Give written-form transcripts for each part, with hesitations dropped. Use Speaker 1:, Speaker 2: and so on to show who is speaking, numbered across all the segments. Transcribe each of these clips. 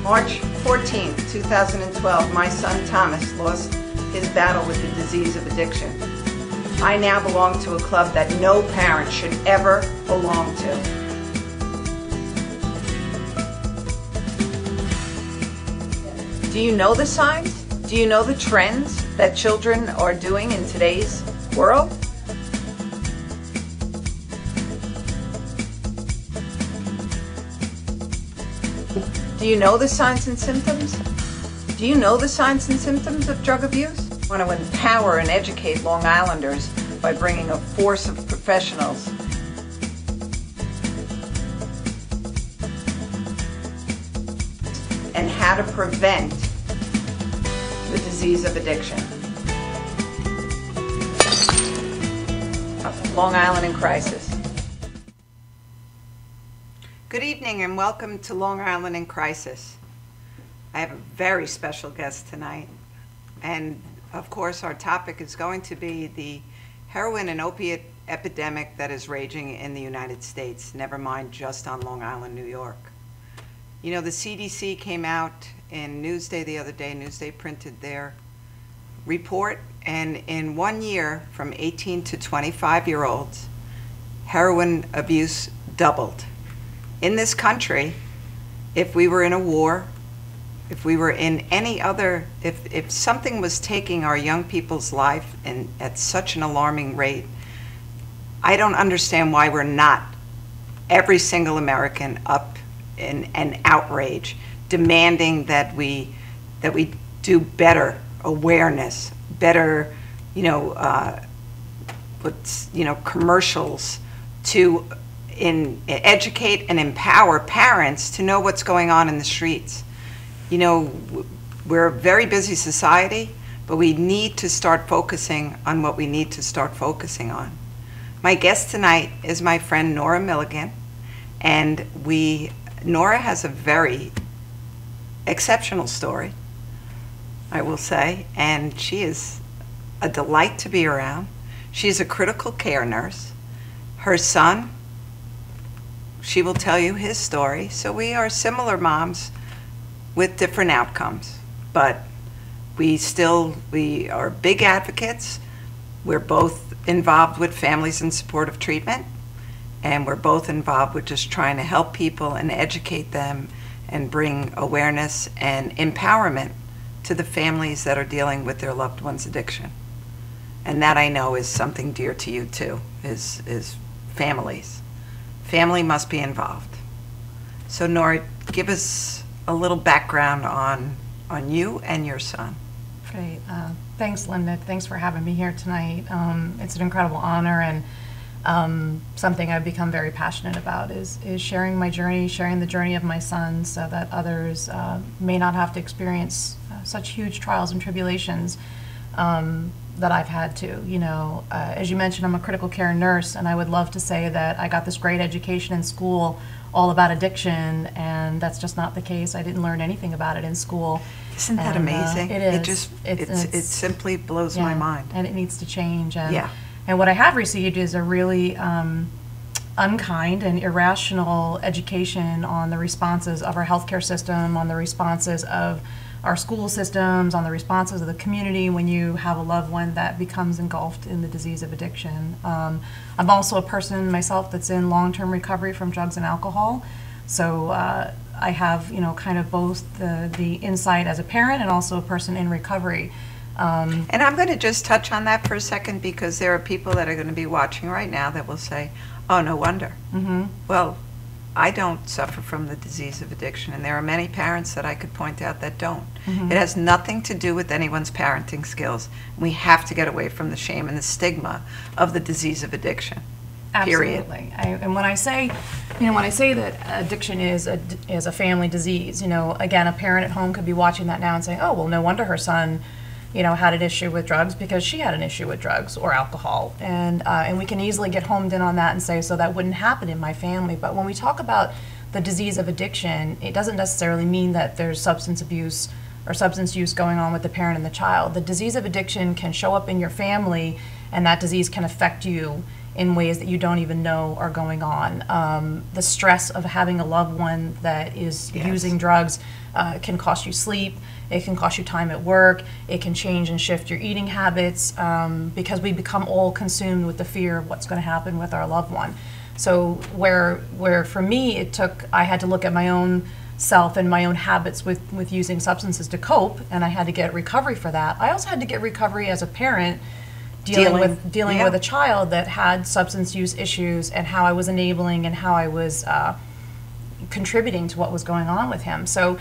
Speaker 1: March 14, 2012, my son Thomas lost his battle with the disease of addiction. I now belong to a club that no parent should ever belong to. Do you know the signs? Do you know the trends that children are doing in today's world? Do you know the signs and symptoms? Do you know the signs and symptoms of drug abuse? I want to empower and educate Long Islanders by bringing a force of professionals and how to prevent the disease of addiction. Long Island in Crisis. Good evening and welcome to Long Island in Crisis. I have a very special guest tonight, and of course our topic is going to be the heroin and opiate epidemic that is raging in the United States, never mind just on Long Island, New York. You know, the CDC came out in Newsday the other day. Newsday printed their report, and in 1 year, from 18 to 25-year-olds, heroin abuse doubled. In this country, if we were in a war, if we were in any other, if something was taking our young people's life at such an alarming rate, I don't understand why we're not, every single American, up in an outrage, demanding that we do better awareness, better, commercials to educate and empower parents to know what's going on in the streets. You know, we're a very busy society, but we need to start focusing on what we need to start focusing on. My guest tonight is my friend Nora Milligan, and Nora has a very exceptional story, I will say, and she is a delight to be around. She's a critical care nurse. Her son, she will tell you his story. So we are similar moms with different outcomes, but we are big advocates. We're both involved with families in supportive treatment, and we're both involved with just trying to help people and educate them and bring awareness and empowerment to the families that are dealing with their loved one's addiction. And that, I know, is something dear to you too, is families. Family must be involved. So Nora, give us a little background on you and your son.
Speaker 2: Great. Thanks, Linda. Thanks for having me here tonight. It's an incredible honor, and something I've become very passionate about is sharing my journey, sharing the journey of my son, so that others may not have to experience such huge trials and tribulations that I've had to. You know, as you mentioned, I'm a critical care nurse, and I would love to say that I got this great education in school all about addiction, and that's just not the case. I didn't learn anything about it in school.
Speaker 1: Isn't that amazing?
Speaker 2: It is.
Speaker 1: It simply blows my mind.
Speaker 2: And it needs to change. And,
Speaker 1: yeah.
Speaker 2: And what I have received is a really unkind and irrational education on the responses of our healthcare system, on the responses of our school systems, on the responses of the community when you have a loved one that becomes engulfed in the disease of addiction. I'm also a person myself that's in long-term recovery from drugs and alcohol, so I have, kind of both the insight as a parent and also a person in recovery.
Speaker 1: And I'm going to just touch on that for a second, because there are people that are going to be watching right now that will say, oh, no wonder. Mm-hmm. Well, I don't suffer from the disease of addiction, and there are many parents that I could point out that don't. Mm-hmm. It has nothing to do with anyone's parenting skills. We have to get away from the shame and the stigma of the disease of addiction. Period.
Speaker 2: Absolutely. And when I say, that addiction is a family disease, again, a parent at home could be watching that now and saying, oh, well, no wonder her son had an issue with drugs because she had an issue with drugs or alcohol. And we can easily get homed in on that and say, so that wouldn't happen in my family. But when we talk about the disease of addiction, it doesn't necessarily mean that there's substance abuse or substance use going on with the parent and the child. The disease of addiction can show up in your family, and that disease can affect you in ways that you don't even know are going on. The stress of having a loved one that is using drugs can cost you sleep. It can cost you time at work. It can change and shift your eating habits because we become all consumed with the fear of what's going to happen with our loved one. So where for me I had to look at my own self and my own habits with using substances to cope, and I had to get recovery for that. I also had to get recovery as a parent dealing with a child that had substance use issues, and how I was enabling and how I was contributing to what was going on with him. So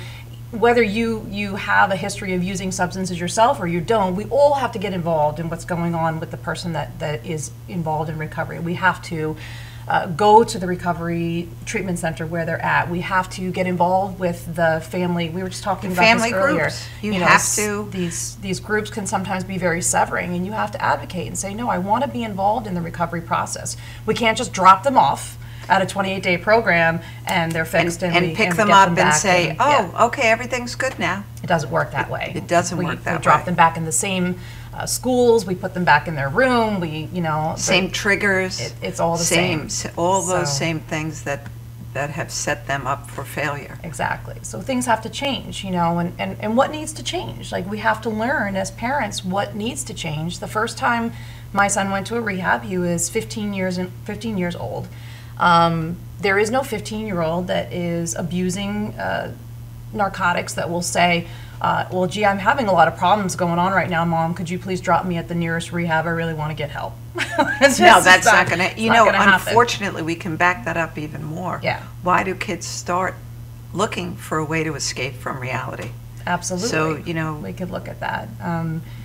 Speaker 2: whether you have a history of using substances yourself or you don't, we all have to get involved in what's going on with the person that is involved in recovery. We have to go to the recovery treatment center where they're at. We have to get involved with the family. We were just talking about this earlier.
Speaker 1: Groups. You have to.
Speaker 2: These groups can sometimes be very severing, and you have to advocate and say, no, I want to be involved in the recovery process. We can't just drop them off at a 28-day program and they're fixed
Speaker 1: and pick them up and say, okay, everything's good now.
Speaker 2: It doesn't work that way.
Speaker 1: It doesn't work that way.
Speaker 2: We drop them back in the same schools. We put them back in their room.
Speaker 1: Same triggers.
Speaker 2: It's all the same.
Speaker 1: All those same things that have set them up for failure.
Speaker 2: Exactly. So things have to change, and what needs to change? Like, we have to learn as parents what needs to change. The first time my son went to a rehab, he was 15 years old. There is no 15-year-old that is abusing narcotics that will say, well, gee, I'm having a lot of problems going on right now, Mom. Could you please drop me at the nearest rehab? I really want to get help.
Speaker 1: That's not going to, unfortunately, we can back that up even more.
Speaker 2: Yeah.
Speaker 1: Why do kids start looking for a way to escape from reality?
Speaker 2: Absolutely.
Speaker 1: So,
Speaker 2: we could look at that.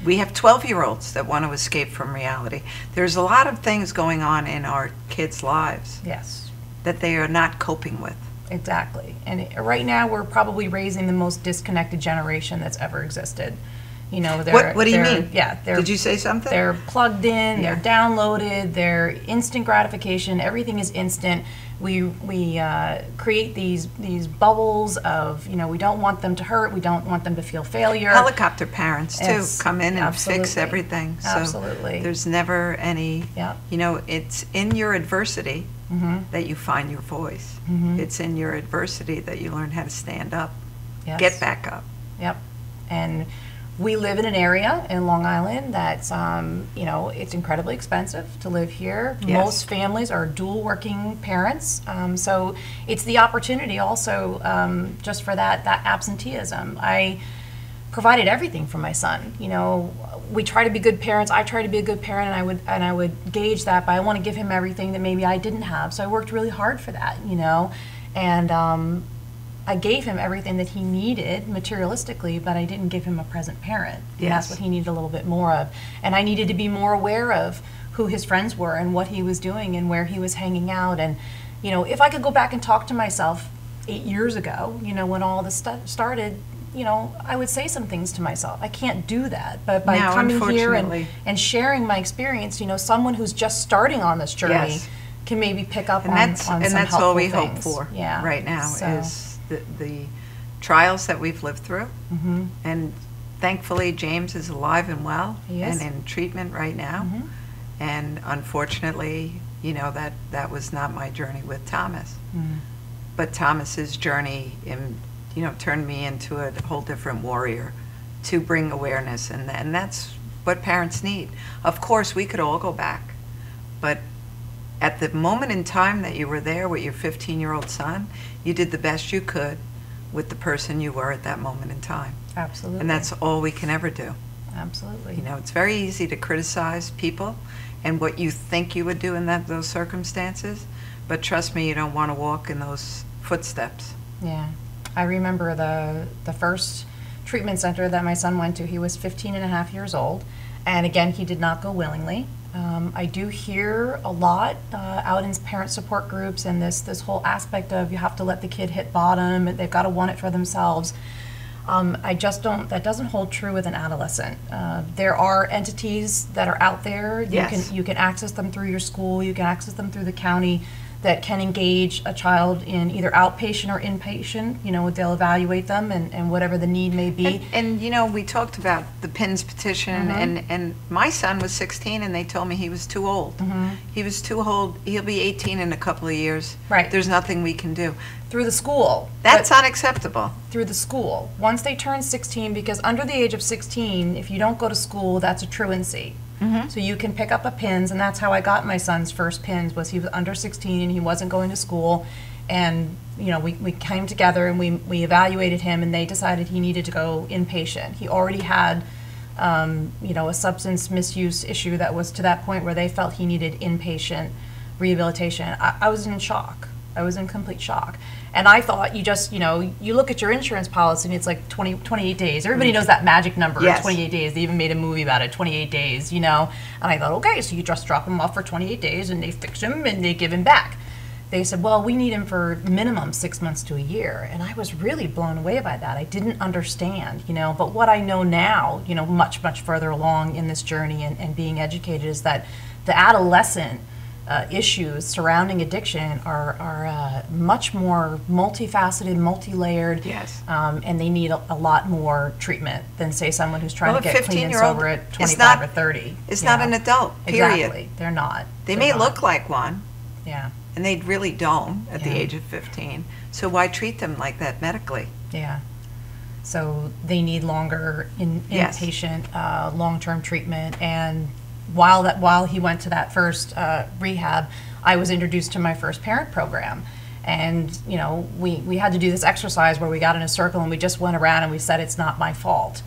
Speaker 1: We have 12-year-olds that want to escape from reality. There's a lot of things going on in our kids' lives.
Speaker 2: Yes.
Speaker 1: That they are not coping with.
Speaker 2: Exactly. And right now we're probably raising the most disconnected generation that's ever existed.
Speaker 1: What do you mean?
Speaker 2: Yeah.
Speaker 1: Did you say something?
Speaker 2: They're plugged in, they're downloaded, they're instant gratification, everything is instant. We create these bubbles of, we don't want them to hurt, we don't want them to feel failure.
Speaker 1: Helicopter parents too come in and fix everything. So
Speaker 2: absolutely.
Speaker 1: There's never any, it's in your adversity that you find your voice. It's in your adversity that you learn how to stand up, get back up.
Speaker 2: Yep. And we live in an area in Long Island that's, it's incredibly expensive to live here.
Speaker 1: Yes.
Speaker 2: Most families are dual working parents. So it's the opportunity also just for that absenteeism. I provided everything for my son. We try to be good parents. I try to be a good parent, and I would gauge that, but I want to give him everything that maybe I didn't have. So I worked really hard for that, and I gave him everything that he needed materialistically, but I didn't give him a present parent. And that's what he needed a little bit more of. And I needed to be more aware of who his friends were and what he was doing and where he was hanging out. And, if I could go back and talk to myself 8 years ago, when all this stuff started, I would say some things to myself. I can't do that. But by coming here and sharing my experience, someone who's just starting on this journey can maybe pick up on some helpful things.
Speaker 1: And that's all we hope for right now is the trials that we've lived through. And thankfully James is alive and well and in treatment right now. And unfortunately, that was not my journey with Thomas. But Thomas's journey turned me into a whole different warrior to bring awareness, and that's what parents need. Of course, we could all go back, but at the moment in time that you were there with your 15-year-old son, you did the best you could with the person you were at that moment in time.
Speaker 2: Absolutely.
Speaker 1: And that's all we can ever do.
Speaker 2: Absolutely.
Speaker 1: It's very easy to criticize people and what you think you would do in those circumstances, but trust me, you don't want to walk in those footsteps.
Speaker 2: Yeah. I remember the first treatment center that my son went to. He was 15 and a half years old, and again, he did not go willingly. I do hear a lot out in parent support groups and this whole aspect of you have to let the kid hit bottom and they've got to want it for themselves. That doesn't hold true with an adolescent. There are entities that are out there. You can access them through your school, you can access them through the county, that can engage a child in either outpatient or inpatient. They'll evaluate them and whatever the need may be.
Speaker 1: And we talked about the PINS petition, and my son was 16, and they told me he was too old. He was too old. He'll be 18 in a couple of years.
Speaker 2: Right.
Speaker 1: There's nothing we can do.
Speaker 2: Through the school.
Speaker 1: That's unacceptable.
Speaker 2: Through the school. Once they turn 16, because under the age of 16, if you don't go to school, that's a truancy. So you can pick up a PINS, and that's how I got my son's first PINS, was he was under 16 and he wasn't going to school. And we came together and we evaluated him, and they decided he needed to go inpatient. He already had a substance misuse issue that was to that point where they felt he needed inpatient rehabilitation. I was in shock. I was in complete shock. And I thought you look at your insurance policy and it's like 28 days. Everybody knows that magic number,
Speaker 1: yes.
Speaker 2: 28 days. They even made a movie about it, 28 days, And I thought, okay, so you just drop him off for 28 days and they fix him and they give him back. They said, well, we need him for minimum 6 months to a year. And I was really blown away by that. I didn't understand, But what I know now, much, much further along in this journey and being educated, is that the adolescent issues surrounding addiction are much more multifaceted, multi-layered,
Speaker 1: yes.
Speaker 2: And they need a lot more treatment than, say, someone who's trying to get clean and sober at 25 or 30.
Speaker 1: It's not an adult, period.
Speaker 2: Exactly. They're not.
Speaker 1: They may look like one.
Speaker 2: Yeah.
Speaker 1: And they really don't at the age of 15. So why treat them like that medically?
Speaker 2: Yeah. So they need longer inpatient, long-term treatment. And while he went to that first rehab, I was introduced to my first parent program. And, we had to do this exercise where we got in a circle and we just went around and we said, it's not my fault.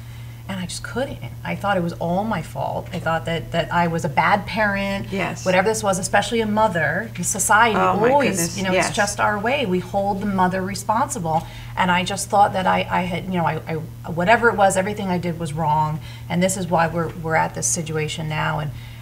Speaker 2: And I just couldn't. I thought it was all my fault. I thought that I was a bad parent.
Speaker 1: Yes.
Speaker 2: Whatever this was, especially a mother. Society always,
Speaker 1: yes.
Speaker 2: It's just our way. We hold the mother responsible. And I just thought that I had, whatever it was, everything I did was wrong. And this is why we're at this situation now.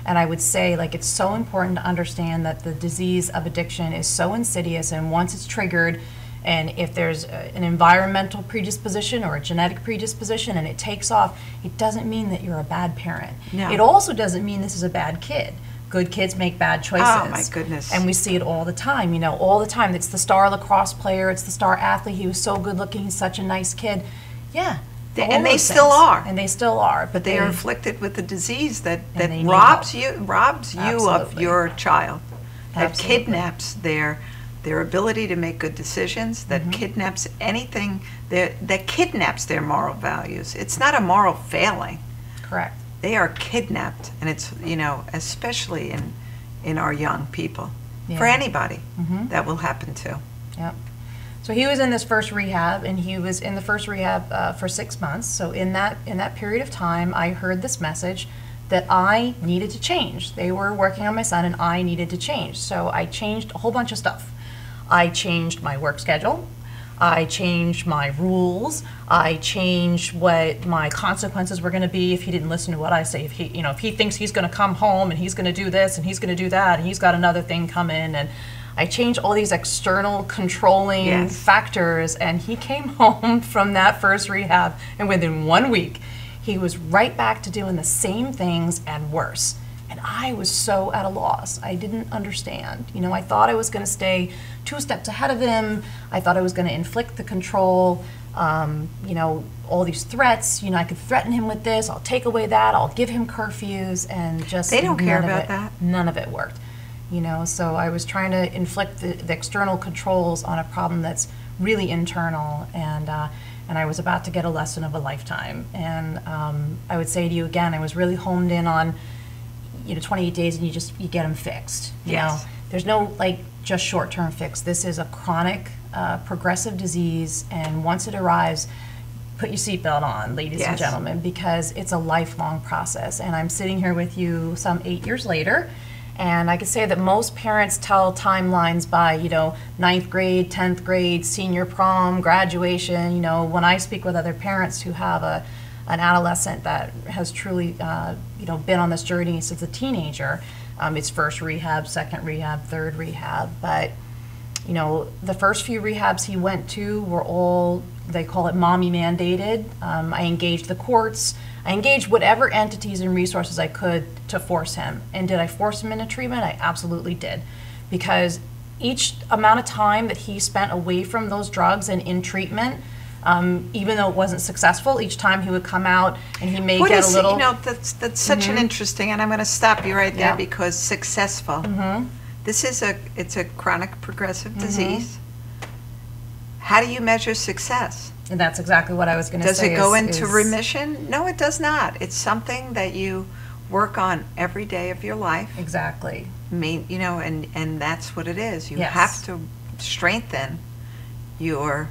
Speaker 2: And I would say, it's so important to understand that the disease of addiction is so insidious, and once it's triggered, and if there's an environmental predisposition or a genetic predisposition and it takes off, it doesn't mean that you're a bad parent.
Speaker 1: No.
Speaker 2: It also doesn't mean this is a bad kid. Good kids make bad choices.
Speaker 1: Oh, my goodness.
Speaker 2: And we see it all the time, all the time. It's the star lacrosse player, it's the star athlete, he was so good looking, he's such a nice kid. Yeah.
Speaker 1: And they still are.
Speaker 2: And they still are.
Speaker 1: But they are afflicted with a disease that robs you
Speaker 2: Absolutely.
Speaker 1: of your child. That
Speaker 2: Absolutely.
Speaker 1: kidnaps their ability to make good decisions, that kidnaps anything, that kidnaps their moral values. It's not a moral failing.
Speaker 2: Correct.
Speaker 1: They are kidnapped, and it's, especially in our young people.
Speaker 2: Yeah.
Speaker 1: For anybody, that will happen to.
Speaker 2: Yep. So he was in this first rehab, and he was in the first rehab for 6 months. So in that period of time, I heard this message that I needed to change. They were working on my son, and I needed to change. So I changed a whole bunch of stuff. I changed my work schedule. I changed my rules. I changed what my consequences were going to be if he didn't listen to what I say. If he thinks he's going to come home and he's going to do this and he's going to do that and he's got another thing coming, and I changed all these external controlling factors. And he came home from that first rehab, and within 1 week, he was right back to doing the same things and worse. And I was so at a loss. I didn't understand. I thought I was going to stay 2 steps ahead of him. I thought I was going to inflict the control, all these threats. I could threaten him with this. I'll take away that. I'll give him curfews, and just
Speaker 1: they don't care about that.
Speaker 2: None of it worked. So I was trying to inflict the external controls on a problem that's really internal, and I was about to get a lesson of a lifetime. And I would say to you again, I was really homed in on 28 days, and you get them fixed.
Speaker 1: Yes.
Speaker 2: There's no just short-term fix. This is a chronic, progressive disease, and once it arrives, put your seatbelt on, ladies and gentlemen, because it's a lifelong process. And I'm sitting here with you some 8 years later, and I could say that most parents tell timelines by 9th grade, 10th grade, senior prom, graduation. When I speak with other parents who have an adolescent that has truly been on this journey since a teenager, it's first rehab, second rehab, third rehab. But the first few rehabs he went to were all, they call it mommy mandated. I engaged the courts. I engaged whatever entities and resources I could to force him. And did I force him into treatment? I absolutely did. Because each amount of time that he spent away from those drugs and in treatment, even though it wasn't successful, each time he would come out and he may get a little.
Speaker 1: You know, that's such an interesting, and I'm going to stop you right there because successful. This is it's a chronic progressive disease. How do you measure success?
Speaker 2: And that's exactly what I was going to say.
Speaker 1: Does it go into remission? No, it does not. It's something that you work on every day of your life.
Speaker 2: Exactly.
Speaker 1: You know, and that's what it is. You
Speaker 2: Yes.
Speaker 1: have to strengthen your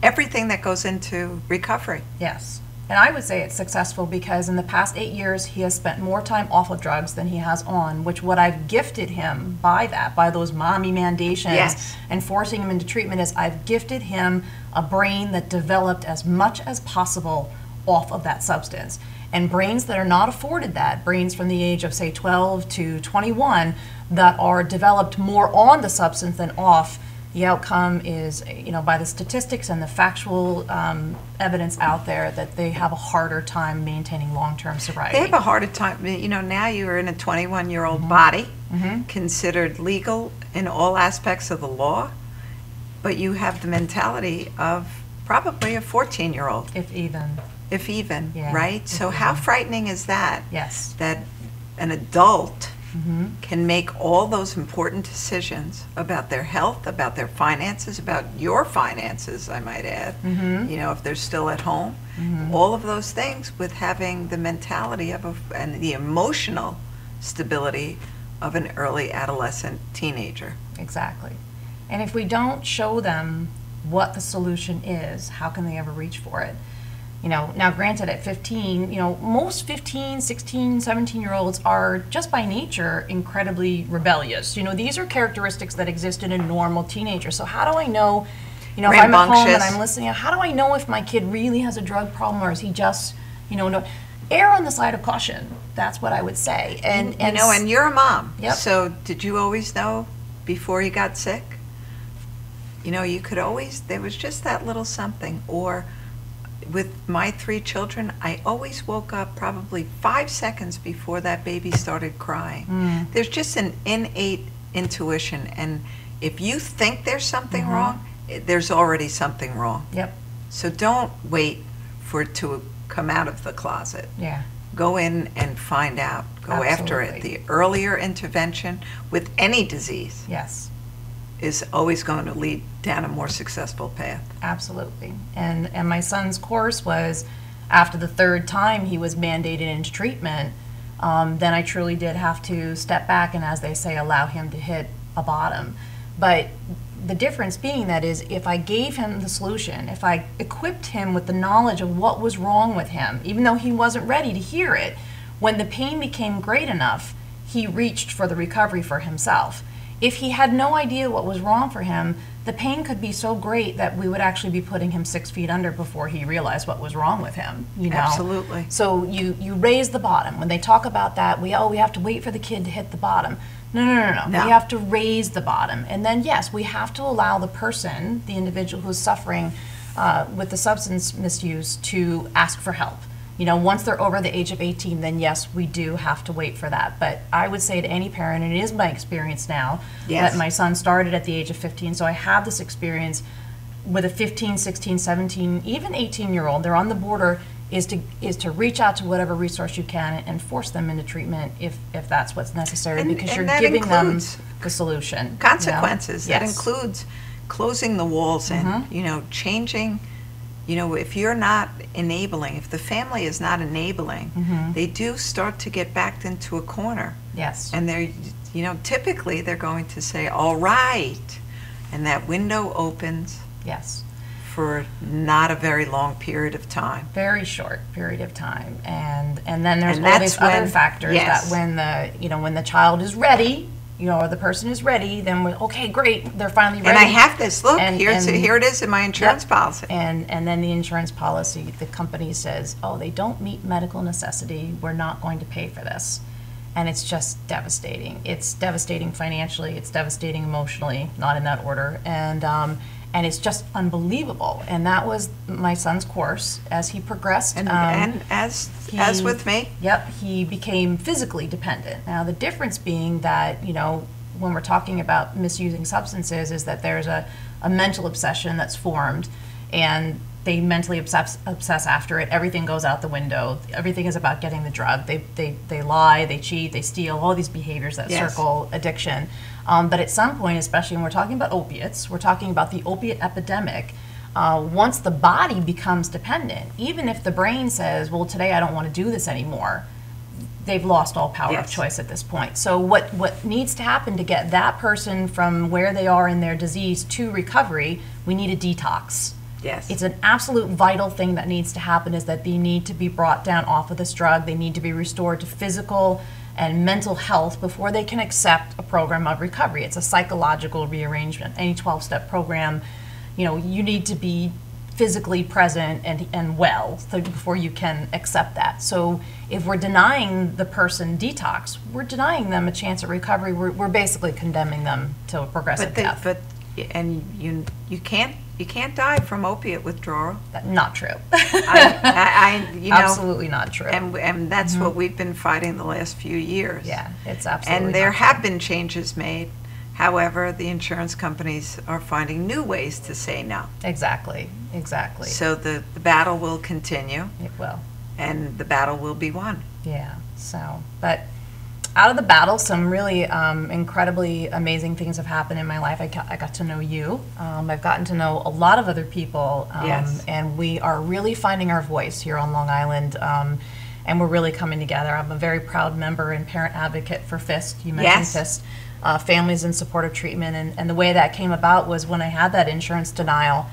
Speaker 1: everything that goes into recovery.
Speaker 2: Yes. And I would say it's successful because in the past 8 years, he has spent more time off of drugs than he has on, which what I've gifted him by that, by those mommy mandations
Speaker 1: Yes.
Speaker 2: and forcing him into treatment, is I've gifted him a brain that developed as much as possible off of that substance. And brains that are not afforded that, brains from the age of, say, 12 to 21, that are developed more on the substance than off, the outcome is, you know, by the statistics and the factual evidence out there, that they have a harder time maintaining long-term sobriety.
Speaker 1: They have a harder time. You know, now you are in a 21-year-old body, considered legal in all aspects of the law, but you have the mentality of probably a 14-year-old.
Speaker 2: If even.
Speaker 1: If even,
Speaker 2: Yeah,
Speaker 1: right? So how frightening is that?
Speaker 2: Yes.
Speaker 1: That an adult can make all those important decisions about their health, about their finances, about your finances, I might add, you know, if they're still at home, all of those things with having the mentality of and the emotional stability of an early adolescent teenager.
Speaker 2: Exactly. And if we don't show them what the solution is, how can they ever reach for it? You know, now granted at 15, you know, most 15, 16, 17-year-olds are just by nature incredibly rebellious. You know, these are characteristics that exist in a normal teenager. So how do I know, you know, if I'm at home and I'm listening, how do I know if my kid really has a drug problem or is he just, you know, no, err on the side of caution. That's what I would say. And
Speaker 1: you know, and you're a mom.
Speaker 2: Yep.
Speaker 1: So did you always know before you got sick? You know, you could always, there was just that little something. Or with my 3 children, I always woke up probably 5 seconds before that baby started crying. There's just an innate intuition, and if you think there's something wrong, there's already something wrong.
Speaker 2: Yep.
Speaker 1: So don't wait for it to come out of the closet.
Speaker 2: Yeah.
Speaker 1: Go in and find out. Go after it.
Speaker 2: Absolutely.
Speaker 1: The earlier intervention with any disease
Speaker 2: Yes.
Speaker 1: is always going to lead down a more successful path.
Speaker 2: Absolutely. And my son's course was, after the 3rd time he was mandated into treatment, then I truly did have to step back and, as they say, allow him to hit a bottom. But the difference being that is, if I gave him the solution, if I equipped him with the knowledge of what was wrong with him, even though he wasn't ready to hear it, when the pain became great enough, he reached for the recovery for himself. If he had no idea what was wrong for him, the pain could be so great that we would actually be putting him 6 feet under before he realized what was wrong with him. You know?
Speaker 1: Absolutely.
Speaker 2: So you raise the bottom. When they talk about that, we have to wait for the kid to hit the bottom. No. We have to raise the bottom. And then, yes, we have to allow the person, the individual who's suffering with the substance misuse, to ask for help. You know, once they're over the age of 18, then yes, we do have to wait for that. But I would say to any parent, and it is my experience now, that my son started at the age of 15, so I have this experience with a 15, 16, 17, even 18-year-old, they're on the border, is to reach out to whatever resource you can and force them into treatment if that's what's necessary, because you're giving them the solution.
Speaker 1: Consequences.
Speaker 2: You know?
Speaker 1: That includes closing the walls and, you know, changing. You know, if you're not enabling, if the family is not enabling, they do start to get backed into a corner.
Speaker 2: Yes.
Speaker 1: And they're, you know, typically they're going to say, all right. And that window opens.
Speaker 2: Yes.
Speaker 1: For not a very long period of time.
Speaker 2: Very short period of time. And then there's all these other factors that when the child is ready, you know, or the person is ready, then we're, okay, great, they're finally ready.
Speaker 1: And I have this, look, here it is in my insurance policy.
Speaker 2: And then the insurance policy, the company says, oh, they don't meet medical necessity, we're not going to pay for this. And it's just devastating. It's devastating financially, it's devastating emotionally, not in that order. And it's just unbelievable. And that was my son's course as he progressed.
Speaker 1: And as with me.
Speaker 2: Yep, he became physically dependent. Now the difference being that, you know, when we're talking about misusing substances is that there's a mental obsession that's formed, and they mentally obsess after it. Everything goes out the window. Everything is about getting the drug. They lie, they cheat, they steal, all these behaviors that circle addiction. But at some point, especially when we're talking about opiates, we're talking about the opiate epidemic. Once the body becomes dependent, even if the brain says, well, today I don't want to do this anymore, they've lost all power of choice at this point. So what needs to happen to get that person from where they are in their disease to recovery, we need a detox.
Speaker 1: Yes.
Speaker 2: It's an absolute vital thing that needs to happen, is that they need to be brought down off of this drug. They need to be restored to physical and mental health before they can accept a program of recovery. It's a psychological rearrangement. Any 12-step program, you know, you need to be physically present and well before you can accept that. So if we're denying the person detox, we're denying them a chance at recovery. We're basically condemning them to a progressive death.
Speaker 1: And you can't die from opiate withdrawal.
Speaker 2: Not true.
Speaker 1: You know,
Speaker 2: absolutely not true.
Speaker 1: And that's what we've been fighting the last few years.
Speaker 2: Yeah, it's absolutely.
Speaker 1: And there have been changes made. However, the insurance companies are finding new ways to say no.
Speaker 2: Exactly.
Speaker 1: So the battle will continue.
Speaker 2: It will.
Speaker 1: And the battle will be won.
Speaker 2: Yeah. So, but out of the battle, some really incredibly amazing things have happened in my life. I got to know you. I've gotten to know a lot of other people. And we are really finding our voice here on Long Island. And we're really coming together. I'm a very proud member and parent advocate for FIST. You mentioned FIST. Families in Supportive Treatment, and the way that came about was when I had that insurance denial,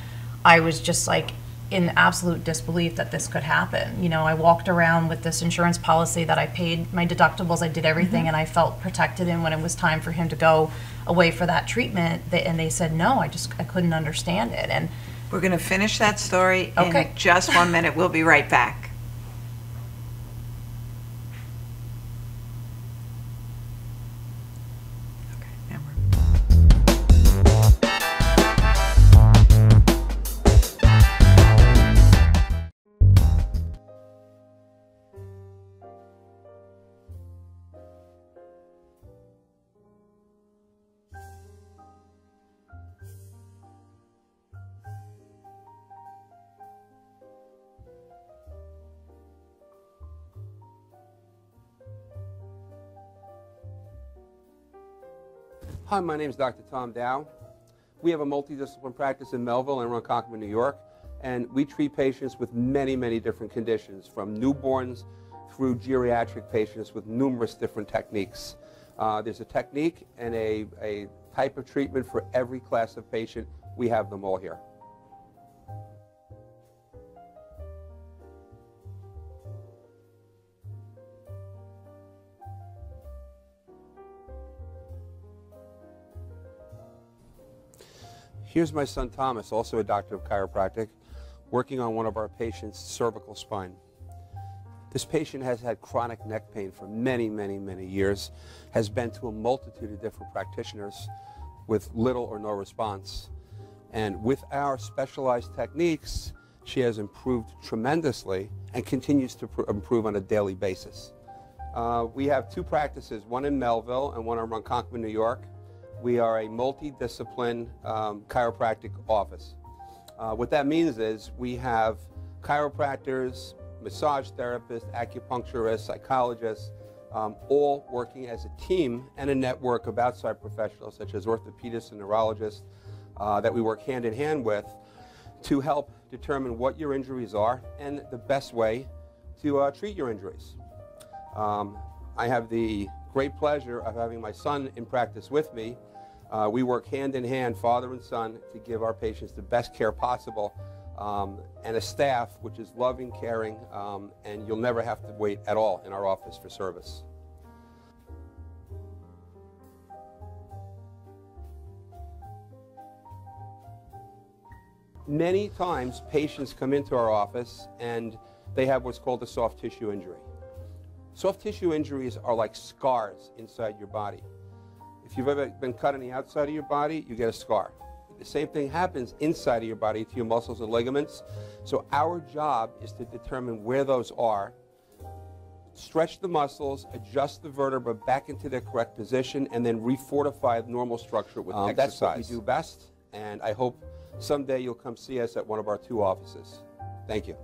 Speaker 2: I was just like in absolute disbelief that this could happen. You know, I walked around with this insurance policy that I paid my deductibles, I did everything, and I felt protected. And when it was time for him to go away for that treatment, they said no. I couldn't understand it. And
Speaker 1: we're going to finish that story in just 1 minute. We'll be right back.
Speaker 3: Hi, my name is Dr. Tom Dow. We have a multidisciplinary practice in Melville and Ronkonkoma, New York, and we treat patients with many, many different conditions, from newborns through geriatric patients with numerous different techniques. There's a technique and a type of treatment for every class of patient. We have them all here. Here's my son Thomas, also a doctor of chiropractic, working on one of our patients' cervical spine. This patient has had chronic neck pain for many, many, many years, has been to a multitude of different practitioners with little or no response. And with our specialized techniques, she has improved tremendously and continues to improve on a daily basis. We have two practices, one in Melville and one in Ronkonkoma, New York. We are a multidisciplinary chiropractic office. What that means is we have chiropractors, massage therapists, acupuncturists, psychologists, all working as a team and a network of outside professionals such as orthopedists and neurologists that we work hand in hand with to help determine what your injuries are and the best way to treat your injuries. I have the great pleasure of having my son in practice with me. We work hand in hand, father and son, to give our patients the best care possible, and a staff which is loving, caring, and you'll never have to wait at all in our office for service. Many times patients come into our office and they have what's called a soft tissue injury. Soft tissue injuries are like scars inside your body. If you've ever been cut on the outside of your body, you get a scar. The same thing happens inside of your body to your muscles and ligaments. So our job is to determine where those are stretch the muscles, adjust the vertebra back into their correct position, and then refortify normal structure with exercise. That's what we do best, and I hope someday you'll come see us at one of our 2 offices. Thank you.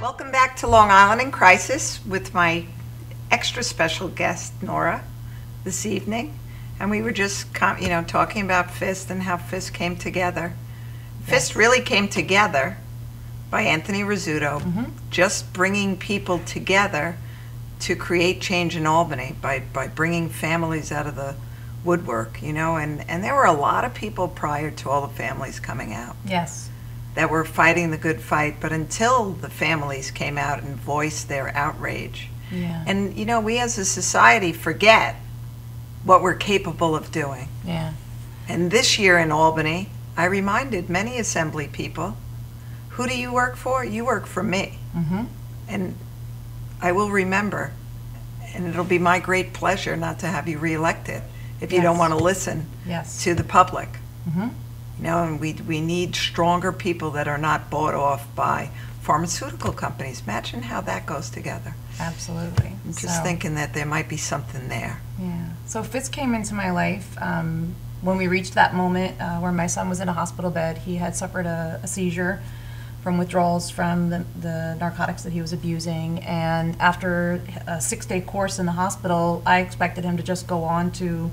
Speaker 1: Welcome back to Long Island in Crisis with my extra special guest, Nora, this evening. And we were just, talking about FIST and how FIST came together. Yes. FIST really came together by Anthony Rizzuto, just bringing people together to create change in Albany by bringing families out of the woodwork, and there were a lot of people prior to all the families coming out.
Speaker 2: Yes.
Speaker 1: That were fighting the good fight, but until the families came out and voiced their outrage.
Speaker 2: Yeah.
Speaker 1: And we as a society forget what we're capable of doing.
Speaker 2: Yeah.
Speaker 1: And this year in Albany, I reminded many assembly people, who do you work for? You work for me. And I will remember, and it'll be my great pleasure not to have you reelected if you don't want to listen to the public. And we need stronger people that are not bought off by pharmaceutical companies. Imagine how that goes together.
Speaker 2: Absolutely.
Speaker 1: I'm just thinking that there might be something there.
Speaker 2: Yeah. So FIST came into my life when we reached that moment where my son was in a hospital bed. He had suffered a seizure from withdrawals from the narcotics that he was abusing. And after a 6-day course in the hospital, I expected him to just go on to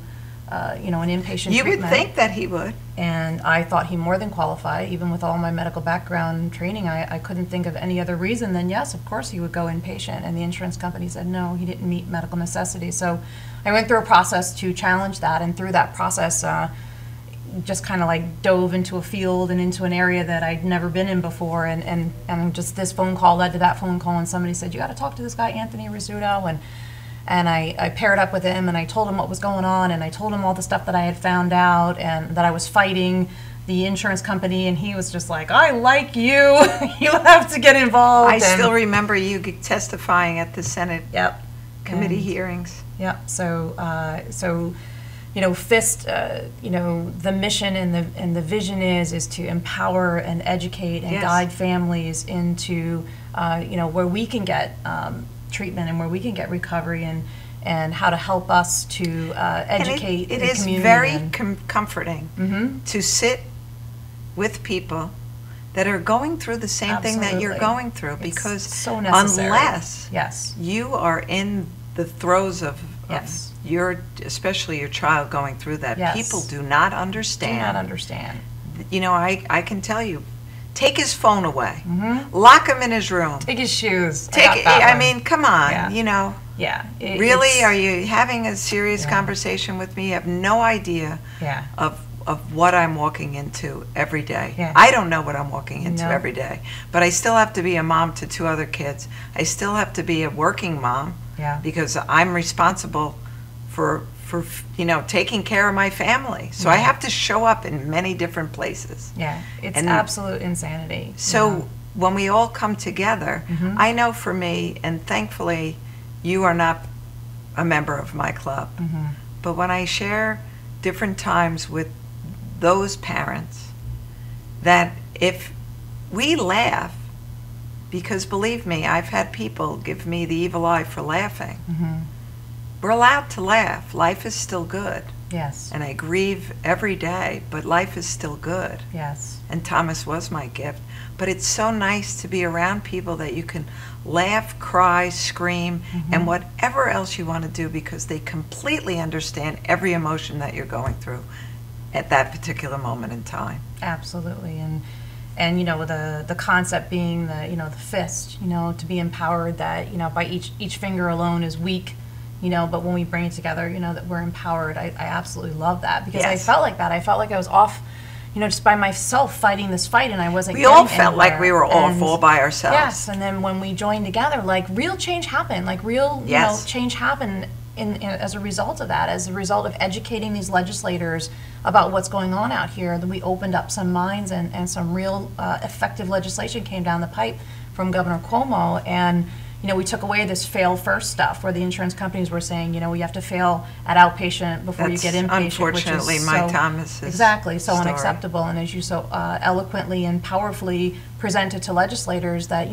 Speaker 2: an inpatient treatment.
Speaker 1: You would think that he would.
Speaker 2: And I thought he more than qualified. Even with all my medical background training, I couldn't think of any other reason than yes, of course he would go inpatient. And the insurance company said no, he didn't meet medical necessity. So I went through a process to challenge that, and through that process just kind of like dove into a field and into an area that I'd never been in before, and just this phone call led to that phone call, and somebody said, you got to talk to this guy Anthony Rizzuto, and I paired up with him, and I told him what was going on, and I told him all the stuff that I had found out, and that I was fighting the insurance company, and he was just like, I like you. You have to get involved.
Speaker 1: I still remember you testifying at the Senate committee hearings.
Speaker 2: Yep. So FIST, the mission and the vision is to empower and educate and guide families into, where we can get treatment and where we can get recovery, and how to help us to educate the community. It is very
Speaker 1: comforting to sit with people that are going through the same thing that you're going through, because
Speaker 2: so necessary.
Speaker 1: Unless you are in the throes of especially your child going through that, people do not understand. I can tell you, take his phone away, lock him in his room,
Speaker 2: take his shoes.
Speaker 1: I mean, come on, really, are you having a serious conversation with me? You have no idea of what I'm walking into every day. I don't know what I'm walking into every day, but I still have to be a mom to 2 other kids. I still have to be a working mom because I'm responsible for taking care of my family. So I have to show up in many different places.
Speaker 2: It's absolute insanity.
Speaker 1: So when we all come together, I know for me, and thankfully you are not a member of my club, but when I share different times with those parents, that if we laugh, because believe me, I've had people give me the evil eye for laughing. We're allowed to laugh. Life is still good.
Speaker 2: Yes.
Speaker 1: And I grieve every day, but life is still good.
Speaker 2: Yes.
Speaker 1: And Thomas was my gift. But it's so nice to be around people that you can laugh, cry, scream, and whatever else you want to do, because they completely understand every emotion that you're going through at that particular moment in time.
Speaker 2: Absolutely. And the concept being the fist, to be empowered, that by each finger alone is weak, but when we bring it together, that we're empowered. I absolutely love that, because I felt like that. I felt like I was off just by myself fighting this fight, and I wasn't.
Speaker 1: We all felt like we were all by ourselves.
Speaker 2: Yes, and then when we joined together, like real change happened. Like real, change happened as a result of that, as a result of educating these legislators about what's going on out here. Then we opened up some minds, and some real effective legislation came down the pipe from Governor Cuomo, and we took away this fail first stuff where the insurance companies were saying, you have to fail at outpatient before you get inpatient.
Speaker 1: Unfortunately,
Speaker 2: which is
Speaker 1: Mike Thomas's
Speaker 2: exactly so
Speaker 1: story.
Speaker 2: Unacceptable, and as you so eloquently and powerfully presented to legislators that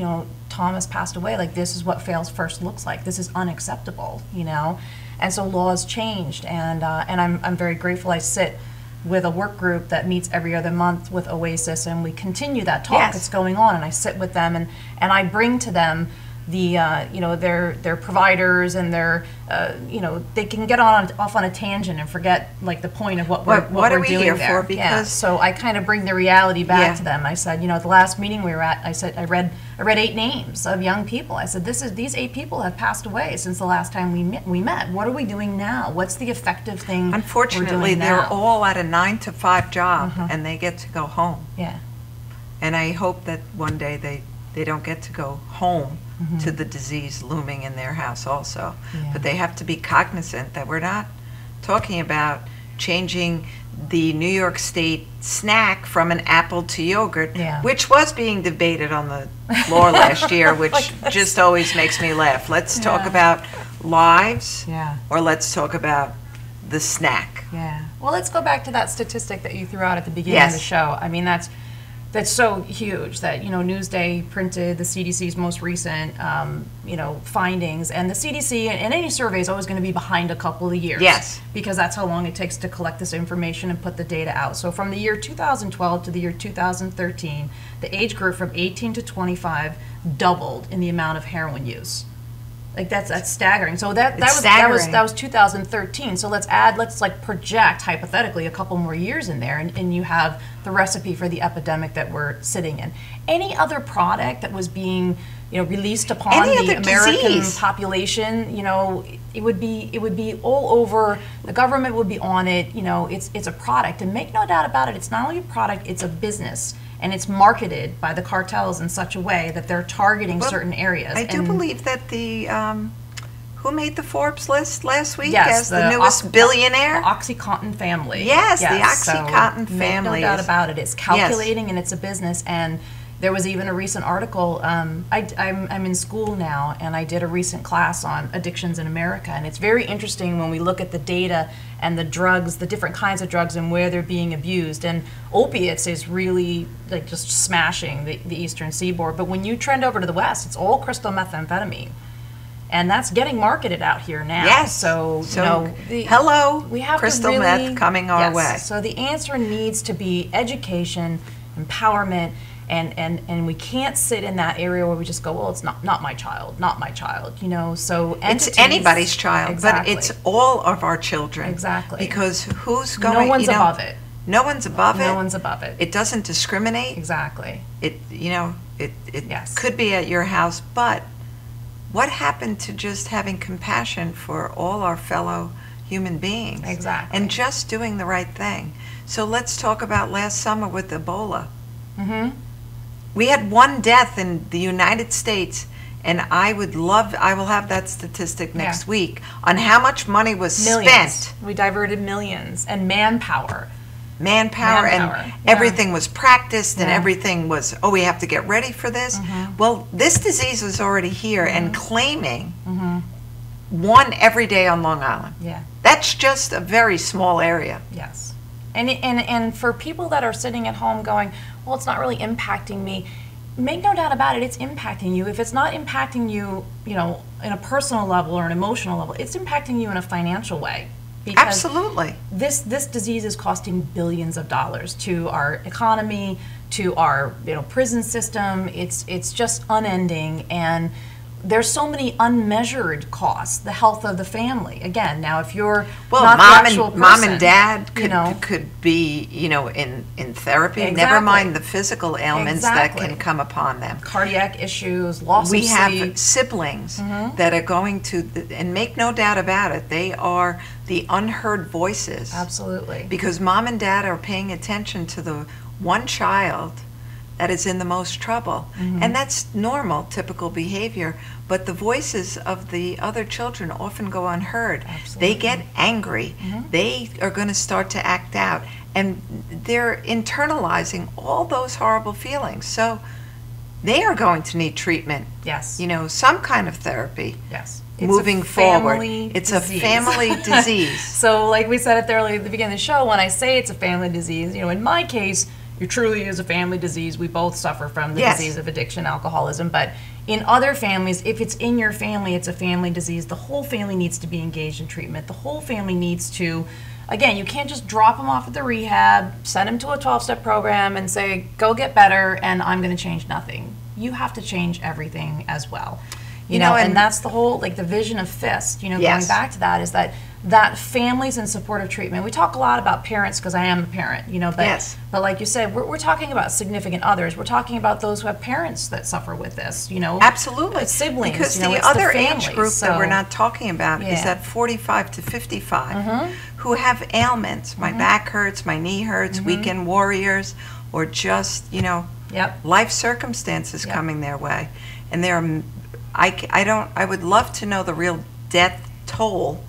Speaker 2: Thomas passed away. Like, this is what fails first looks like. This is unacceptable, and so laws changed, and I'm very grateful. I sit with a work group that meets every other month with OASIS, and we continue that talk.
Speaker 1: Yes.
Speaker 2: It's going on, and I sit with them, and I bring to them the their providers and their they can get off on a tangent and forget like the point of what we're doing
Speaker 1: here
Speaker 2: there.
Speaker 1: for? Because
Speaker 2: so I kind of bring the reality back to them. I said, the last meeting we were at, I said I read 8 names of young people. I said, these 8 people have passed away since the last time we met. What are we doing now? What's the effective thing?
Speaker 1: Unfortunately,
Speaker 2: we're doing now?
Speaker 1: they're all at a 9-to-5 job, and they get to go home.
Speaker 2: Yeah.
Speaker 1: And I hope that one day they don't get to go home to the disease looming in their house also.
Speaker 2: Yeah.
Speaker 1: But they have to be cognizant that we're not talking about changing the New York State snack from an apple to yogurt, which was being debated on the floor last year, which just always makes me laugh. Let's talk about lives, or let's talk about the snack.
Speaker 2: Yeah. Well, let's go back to that statistic that you threw out at the beginning of the show. I mean, that's so huge that, Newsday printed the CDC's most recent, findings. And the CDC, in any survey, is always going to be behind a couple of years.
Speaker 1: Yes.
Speaker 2: Because that's how long it takes to collect this information and put the data out. So from the year 2012 to the year 2013, the age group from 18 to 25 doubled in the amount of heroin use. Like that's staggering. So that was 2013. So let's like project hypothetically a couple more years in there, and you have the recipe for the epidemic that we're sitting in. Any other product that was being released upon the American population, it would be all over. The government would be on it. It's a product, and make no doubt about it. It's not only a product; it's a business. And it's marketed by the cartels in such a way that they're targeting certain areas.
Speaker 1: I do believe that the, who made the Forbes list last week
Speaker 2: as
Speaker 1: the newest billionaire?
Speaker 2: The OxyContin family.
Speaker 1: Yes, the OxyContin family.
Speaker 2: Make no doubt about it. It's calculating and it's a business. And there was even a recent article. I'm in school now, and I did a recent class on addictions in America. And it's very interesting when we look at the data and the drugs, the different kinds of drugs and where they're being abused. And opiates is really like just smashing the eastern seaboard. But when you trend over to the west, it's all crystal methamphetamine. And that's getting marketed out here now.
Speaker 1: Yes.
Speaker 2: So
Speaker 1: hello,
Speaker 2: we have
Speaker 1: crystal meth coming our way.
Speaker 2: So the answer needs to be education, empowerment, and we can't sit in that area where we just go, well, it's not my child, so entities,
Speaker 1: it's anybody's child,
Speaker 2: exactly.
Speaker 1: But it's all of our children.
Speaker 2: Exactly.
Speaker 1: Because who's going,
Speaker 2: no one's above it.
Speaker 1: No one's above it.
Speaker 2: No one's above it.
Speaker 1: It doesn't discriminate.
Speaker 2: Exactly.
Speaker 1: It could be at your house, but what happened to just having compassion for all our fellow human beings?
Speaker 2: Exactly.
Speaker 1: And just doing the right thing. So let's talk about last summer with Ebola. We had 1 death in the United States, and I will have that statistic next week on how much money was spent.
Speaker 2: We diverted millions, and manpower,
Speaker 1: and everything was practiced, and everything was, we have to get ready for this. Well, this disease is already here and claiming 1 every day on Long Island. That's just a very small area.
Speaker 2: Yes. And for people that are sitting at home going, well, it's not really impacting me, make no doubt about it, it's impacting you. If it's not impacting you, in a personal level or an emotional level, it's impacting you in a financial way. Because
Speaker 1: absolutely.
Speaker 2: This disease is costing billions of dollars to our economy, to our prison system. It's just unending, and there's so many unmeasured costs, the health of the family. Again, now if you're
Speaker 1: well,
Speaker 2: not the actual person,
Speaker 1: mom and dad could,
Speaker 2: you know,
Speaker 1: could be, you know, in therapy.
Speaker 2: Exactly.
Speaker 1: Never mind the physical ailments
Speaker 2: Exactly.
Speaker 1: that can come upon them.
Speaker 2: cardiac issues, loss
Speaker 1: We
Speaker 2: of sleep.
Speaker 1: have siblings that are going to, and make no doubt about it, they are the unheard voices.
Speaker 2: Absolutely.
Speaker 1: Because mom and dad are paying attention to the one child that is in the most trouble. And that's normal, typical behavior, but the voices of the other children often go unheard.
Speaker 2: Absolutely.
Speaker 1: They get angry. They are going to start to act out, and they're internalizing all those horrible feelings. So they are going to need treatment,
Speaker 2: Yes.
Speaker 1: you know, some kind of therapy.
Speaker 2: Yes.
Speaker 1: Moving forward.
Speaker 2: family
Speaker 1: It's
Speaker 2: disease.
Speaker 1: a family disease.
Speaker 2: So like we said at the early at the beginning of the show, when I say it's a family disease, you know, in my case, it truly is a family disease. We both suffer from the
Speaker 1: Yes.
Speaker 2: disease of addiction, alcoholism. But in other families, if it's in your family, it's a family disease. The whole family needs to be engaged in treatment. The whole family needs to, again, you can't just drop them off at the rehab, send them to a 12-step program and say, go get better and I'm going to change nothing. You have to change everything as well. You know, and that's the whole, like the vision of FIST, you know,
Speaker 1: Yes.
Speaker 2: going back to that, is that families and supportive treatment. We talk a lot about parents because I am a parent, you know, but,
Speaker 1: Yes.
Speaker 2: but like you said, we're talking about significant others. We're talking about those who have parents that suffer with this, you know.
Speaker 1: Absolutely.
Speaker 2: Siblings,
Speaker 1: Because
Speaker 2: you know,
Speaker 1: the
Speaker 2: it's
Speaker 1: other
Speaker 2: family,
Speaker 1: age group that we're
Speaker 2: so-
Speaker 1: not talking about is
Speaker 2: Yeah.
Speaker 1: that 45 to 55 who have ailments. My back hurts, my knee hurts, weekend warriors, or just, you know,
Speaker 2: Yep.
Speaker 1: life circumstances
Speaker 2: Yep.
Speaker 1: coming their way. And there are, I would love to know the real death toll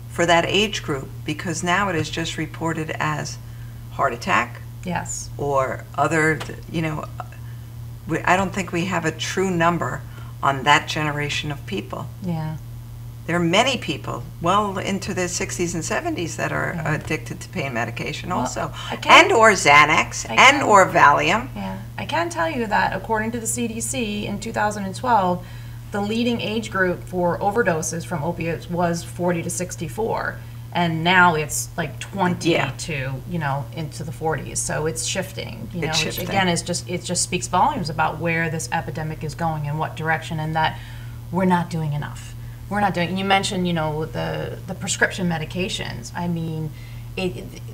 Speaker 1: for that age group, because now it is just reported as heart attack
Speaker 2: Yes.
Speaker 1: or other, you know, I don't think we have a true number on that generation of people.
Speaker 2: Yeah.
Speaker 1: There are many people well into their 60s and 70s that are
Speaker 2: Yeah.
Speaker 1: addicted to pain medication
Speaker 2: Well,
Speaker 1: also,
Speaker 2: I can-
Speaker 1: and or Xanax,
Speaker 2: I
Speaker 1: and
Speaker 2: can-
Speaker 1: or Valium.
Speaker 2: Yeah, I can tell you that according to the CDC in 2012, the leading age group for overdoses from opiates was 40 to 64, and now it's like 20
Speaker 1: Yeah.
Speaker 2: to, you know, into the 40s. So it's shifting, you know,
Speaker 1: It's
Speaker 2: which
Speaker 1: shifting.
Speaker 2: again is just, it just speaks volumes about where this epidemic is going and what direction, and that we're not doing enough. We're not doing. You mentioned, you know, the prescription medications. I mean,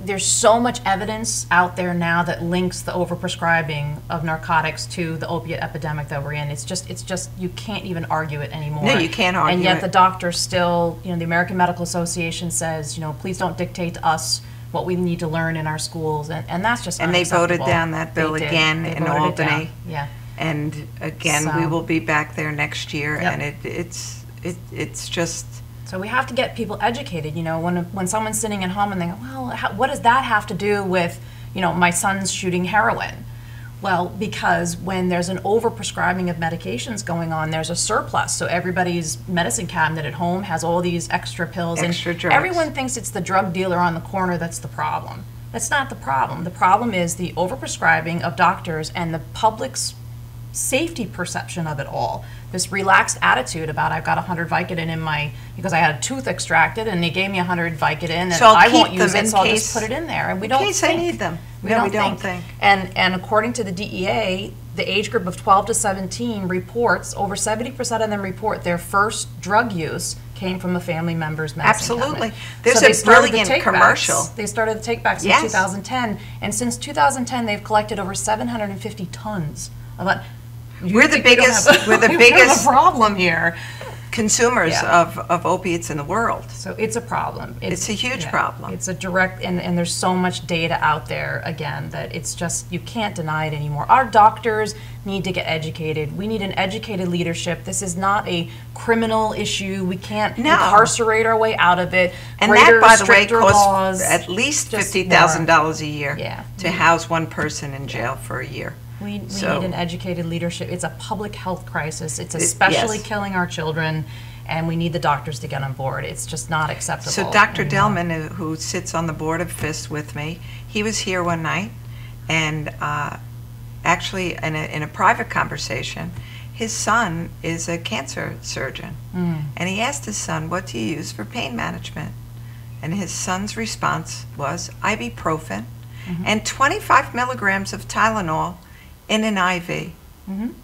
Speaker 2: there's so much evidence out there now that links the overprescribing of narcotics to the opiate epidemic that we're in. It's just you can't even argue it anymore.
Speaker 1: No, you can't argue
Speaker 2: And yet
Speaker 1: it.
Speaker 2: the doctors still, you know, the American Medical Association says, you know, please don't dictate to us what we need to learn in our schools, and that's just
Speaker 1: And they voted
Speaker 2: unacceptable.
Speaker 1: down that bill
Speaker 2: They did.
Speaker 1: again
Speaker 2: They
Speaker 1: in
Speaker 2: voted it down.
Speaker 1: Albany.
Speaker 2: Yeah.
Speaker 1: And again, we
Speaker 2: So-
Speaker 1: will be back there next year,
Speaker 2: Yep.
Speaker 1: and it's just,
Speaker 2: So we have to get people educated. You know, when someone's sitting at home and they go, well, what does that have to do with, you know, my son's shooting heroin? Well, because when there's an overprescribing of medications going on, there's a surplus. So everybody's medicine cabinet at home has all these extra pills,
Speaker 1: Extra
Speaker 2: and
Speaker 1: drugs.
Speaker 2: everyone thinks it's the drug dealer on the corner that's the problem. That's not the problem. The problem is the overprescribing of doctors and the public's safety perception of it all. This relaxed attitude about I've got 100 Vicodin in my, because I had a tooth extracted and they gave me 100 Vicodin and
Speaker 1: So I'll
Speaker 2: I won't
Speaker 1: keep
Speaker 2: use
Speaker 1: them
Speaker 2: it,
Speaker 1: in
Speaker 2: so I'll
Speaker 1: case-
Speaker 2: just put it in there. And we
Speaker 1: in
Speaker 2: don't
Speaker 1: case I
Speaker 2: think.
Speaker 1: need them.
Speaker 2: We
Speaker 1: No,
Speaker 2: don't
Speaker 1: we don't
Speaker 2: think.
Speaker 1: think.
Speaker 2: And according to the DEA, the age group of 12 to 17 reports, over 70% of them report their first drug use came from a family member's medicine
Speaker 1: Absolutely.
Speaker 2: cabinet.
Speaker 1: There's
Speaker 2: So they
Speaker 1: a
Speaker 2: started the
Speaker 1: brilliant
Speaker 2: take-backs.
Speaker 1: commercial.
Speaker 2: They started the take-backs
Speaker 1: Yes.
Speaker 2: in 2010, and since 2010, they've collected over 750 tons of it.
Speaker 1: We're the biggest- we're the
Speaker 2: we have
Speaker 1: biggest-
Speaker 2: a problem here.
Speaker 1: consumers
Speaker 2: Yeah.
Speaker 1: of opiates in the world.
Speaker 2: So it's a problem.
Speaker 1: It's a huge problem.
Speaker 2: It's a direct, and there's so much data out there, again, that it's just, you can't deny it anymore. Our doctors need to get educated. We need an educated leadership. This is not a criminal issue. We can't
Speaker 1: No.
Speaker 2: incarcerate our way out of it.
Speaker 1: And
Speaker 2: Greater,
Speaker 1: that, by the way,
Speaker 2: stricter
Speaker 1: costs
Speaker 2: laws,
Speaker 1: at least
Speaker 2: just
Speaker 1: $50,000 a year
Speaker 2: Yeah.
Speaker 1: to house one person in jail for a year.
Speaker 2: We
Speaker 1: So-
Speaker 2: need an educated leadership. It's a public health crisis. It's
Speaker 1: It-
Speaker 2: especially
Speaker 1: yes.
Speaker 2: killing our children, and we need the doctors to get on board. It's just not acceptable.
Speaker 1: So Dr.
Speaker 2: anymore.
Speaker 1: Delman, who sits on the board of FIST with me, he was here one night, and actually in a private conversation, his son is a cancer surgeon. And he asked his son, what do you use for pain management? And his son's response was ibuprofen and 25 milligrams of Tylenol in an IV. And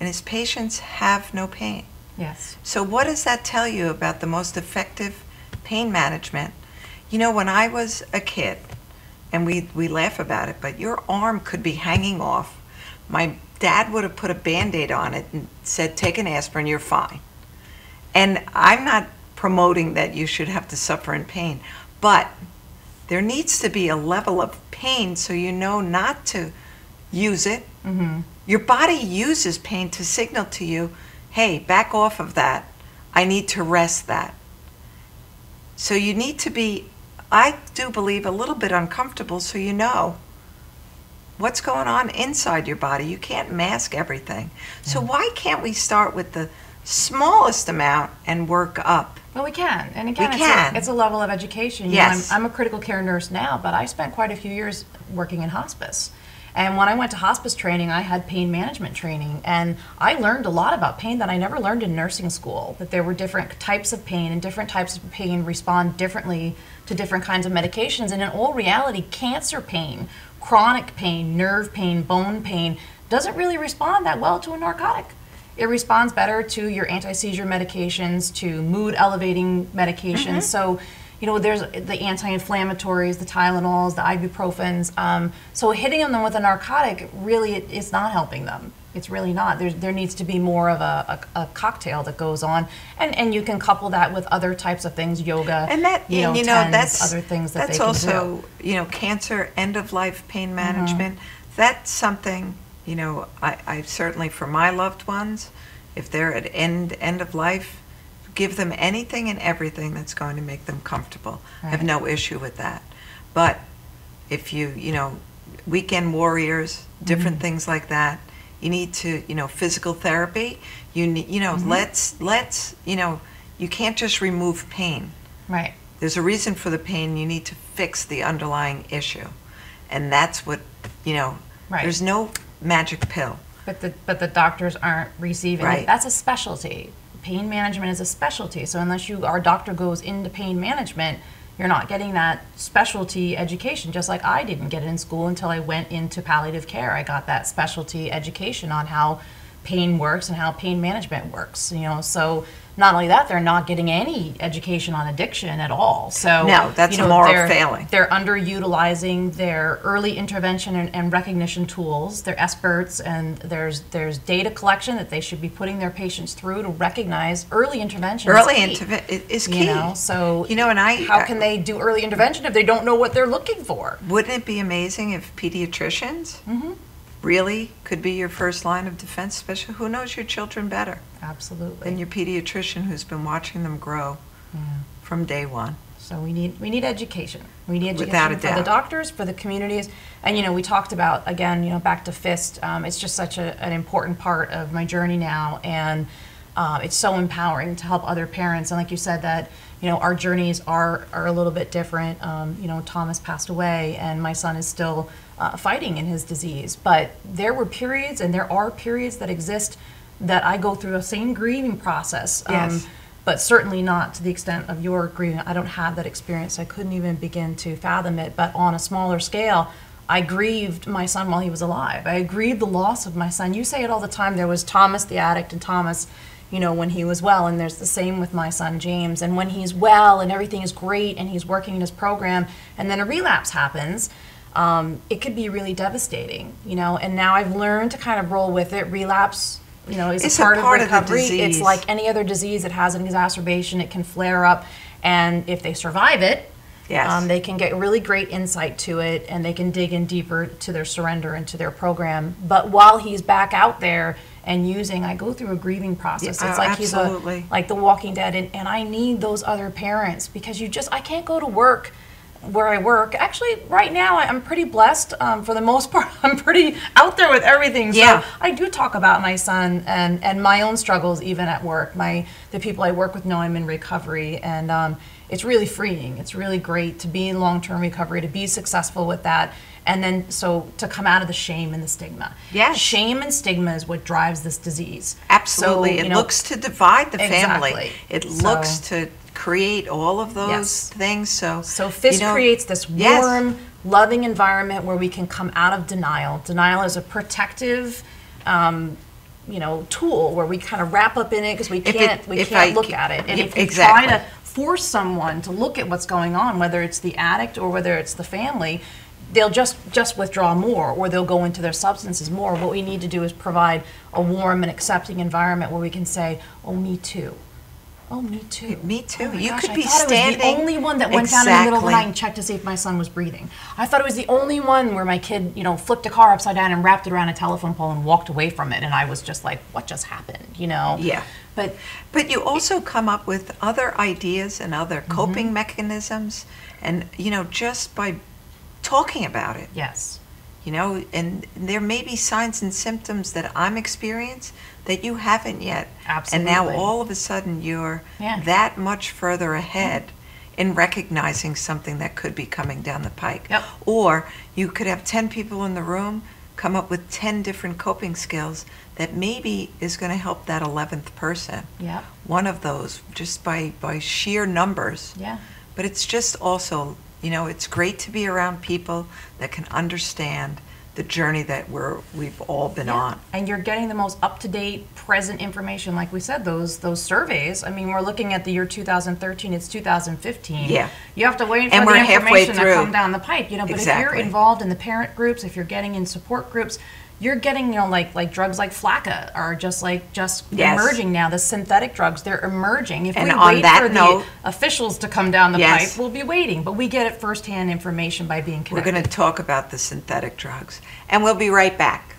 Speaker 1: his patients have no pain.
Speaker 2: Yes.
Speaker 1: So what does that tell you about the most effective pain management? You know, when I was a kid, and we laugh about it, but your arm could be hanging off. My dad would have put a Band-Aid on it and said, take an aspirin, you're fine. And I'm not promoting that you should have to suffer in pain, but there needs to be a level of pain so you know not to use it.
Speaker 2: Mm-hmm.
Speaker 1: Your body uses pain to signal to you, hey, back off of that. I need to rest that. So you need to be, I do believe, a little bit uncomfortable so you know what's going on inside your body. You can't mask everything. So why can't we start with the smallest amount and work up?
Speaker 2: Well, we can. And again,
Speaker 1: We can.
Speaker 2: It's a level of education. You
Speaker 1: Yes.
Speaker 2: know, I'm a critical care nurse now, but I spent quite a few years working in hospice. And when I went to hospice training, I had pain management training. And I learned a lot about pain that I never learned in nursing school, that there were different types of pain, and different types of pain respond differently to different kinds of medications. And in all reality, cancer pain, chronic pain, nerve pain, bone pain, doesn't really respond that well to a narcotic. It responds better to your anti-seizure medications, to mood-elevating medications. So, you know, there's the anti-inflammatories, the Tylenols, the ibuprofens. So hitting them with a narcotic, really, it's not helping them. It's really not. There needs to be more of a cocktail that goes on, and you can couple that with other types of things, yoga,
Speaker 1: And that,
Speaker 2: you know,
Speaker 1: that's
Speaker 2: TENS, other things that
Speaker 1: that's
Speaker 2: they can
Speaker 1: also,
Speaker 2: do.
Speaker 1: you know, cancer, end-of-life pain management. That's something, you know, I certainly, for my loved ones, if they're at end of life, give them anything and everything that's going to make them comfortable. I have
Speaker 2: Right.
Speaker 1: no issue with that. But if you know, weekend warriors, different things like that, you need to, you know, physical therapy, you need, you know, let's, you know, you can't just remove pain.
Speaker 2: Right.
Speaker 1: There's a reason for the pain. You need to fix the underlying issue. And that's what, you know,
Speaker 2: Right.
Speaker 1: there's no magic pill.
Speaker 2: But the doctors aren't receiving
Speaker 1: Right.
Speaker 2: it. That's a specialty. Pain management is a specialty. So unless our doctor goes into pain management, you're not getting that specialty education, just like I didn't get it in school until I went into palliative care. I got that specialty education on how pain works and how pain management works, you know. So not only that, they're not getting any education on addiction at all. So
Speaker 1: No, that's
Speaker 2: you know,
Speaker 1: a moral
Speaker 2: they're-
Speaker 1: failing.
Speaker 2: They're underutilizing their early intervention and recognition tools. They're experts, and there's data collection that they should be putting their patients through to recognize early intervention.
Speaker 1: Early
Speaker 2: is key.
Speaker 1: intervention is key.
Speaker 2: You know, so
Speaker 1: You know, and
Speaker 2: how can they do early intervention if they don't know what they're looking for?
Speaker 1: Wouldn't it be amazing if pediatricians really could be your first line of defense? Especially, who knows your children better
Speaker 2: Absolutely.
Speaker 1: than your pediatrician who's been watching them grow from day one?
Speaker 2: So we need education. We need education
Speaker 1: Without a
Speaker 2: for the
Speaker 1: doubt.
Speaker 2: doctors, for the communities, and you know, we talked about, again, you know, back to FIST. It's just such an important part of my journey now, and it's so empowering to help other parents. And like you said, that you know, our journeys are a little bit different. You know, Thomas passed away, and my son is still fighting in his disease. But there were periods, and there are periods that exist that I go through the same grieving process.
Speaker 1: Yes.
Speaker 2: But certainly not to the extent of your grieving. I don't have that experience. I couldn't even begin to fathom it. But on a smaller scale, I grieved my son while he was alive. I grieved the loss of my son. You say it all the time. There was Thomas the addict and Thomas, you know, when he was well. And there's the same with my son James. And when he's well and everything is great and he's working in his program, and then a relapse happens, it could be really devastating, you know. And now I've learned to kind of roll with it. Relapse, you know, is
Speaker 1: It's
Speaker 2: a part
Speaker 1: the
Speaker 2: of recovery.
Speaker 1: disease.
Speaker 2: It's like any other disease. It has an exacerbation. It can flare up, and if they survive it,
Speaker 1: Yes.
Speaker 2: they can get really great insight to it, and they can dig in deeper to their surrender and to their program. But while he's back out there and using, I go through a grieving process.
Speaker 1: Yeah,
Speaker 2: It's like
Speaker 1: absolutely.
Speaker 2: he's like the Walking Dead, and I need those other parents, because I can't go to work where I work. Actually, right now I'm pretty blessed. For the most part, I'm pretty out there with everything. So
Speaker 1: Yeah.
Speaker 2: I do talk about my son and my own struggles even at work. The people I work with know I'm in recovery, and it's really freeing. It's really great to be in long-term recovery, to be successful with that, and then so to come out of the shame and the stigma.
Speaker 1: Yes.
Speaker 2: Shame and stigma is what drives this disease.
Speaker 1: Absolutely.
Speaker 2: So,
Speaker 1: It looks to divide the family.
Speaker 2: Exactly.
Speaker 1: It
Speaker 2: So-
Speaker 1: looks to create all of those
Speaker 2: Yes.
Speaker 1: things. So
Speaker 2: FIST
Speaker 1: you know,
Speaker 2: creates this
Speaker 1: yes.
Speaker 2: warm, loving environment where we can come out of denial. Denial is a protective tool where we kind of wrap up in it because we can't look at it. And if you
Speaker 1: exactly.
Speaker 2: try to force someone to look at what's going on, whether it's the addict or whether it's the family, they'll just withdraw more, or they'll go into their substances more. What we need to do is provide a warm and accepting environment where we can say, "Oh, me too. Oh, me too.
Speaker 1: Me too.
Speaker 2: Oh my
Speaker 1: you
Speaker 2: gosh,
Speaker 1: could be
Speaker 2: I thought
Speaker 1: standing.
Speaker 2: I was the only one that went down in the middle of the night and checked to see if my son was breathing. I thought it was the only one where my kid, flipped a car upside down and wrapped it around a telephone pole and walked away from it, and I was just like, what just happened?
Speaker 1: Yeah. But you also come up with other ideas and other coping mechanisms, and just by talking about it.
Speaker 2: Yes.
Speaker 1: And there may be signs and symptoms that I'm experiencing that you haven't yet.
Speaker 2: Absolutely.
Speaker 1: And now all of a sudden you're that much further ahead in recognizing something that could be coming down the pike.
Speaker 2: Yep.
Speaker 1: Or you could have 10 people in the room come up with 10 different coping skills that maybe is going to help that 11th person.
Speaker 2: Yeah.
Speaker 1: One of those, just by sheer numbers.
Speaker 2: Yeah.
Speaker 1: But it's just also, it's great to be around people that can understand the journey that we've all been on.
Speaker 2: And you're getting the most up-to-date, present information. Like we said, those surveys, I mean, we're looking at the year 2013, it's 2015.
Speaker 1: Yeah.
Speaker 2: You have to wait for
Speaker 1: And
Speaker 2: the
Speaker 1: we're halfway
Speaker 2: information to
Speaker 1: through.
Speaker 2: come down the pipe, but if you're
Speaker 1: Exactly.
Speaker 2: involved in the parent groups, if you're getting in support groups, you're getting, like drugs like flakka are just emerging now. The synthetic drugs, they're emerging. If
Speaker 1: And
Speaker 2: we
Speaker 1: on
Speaker 2: wait
Speaker 1: that
Speaker 2: for
Speaker 1: note,
Speaker 2: the officials to come down the
Speaker 1: Yes.
Speaker 2: pipe, we'll be waiting. But we get it firsthand information by being
Speaker 1: We're
Speaker 2: connected.
Speaker 1: going to talk about the synthetic drugs. And we'll be right back.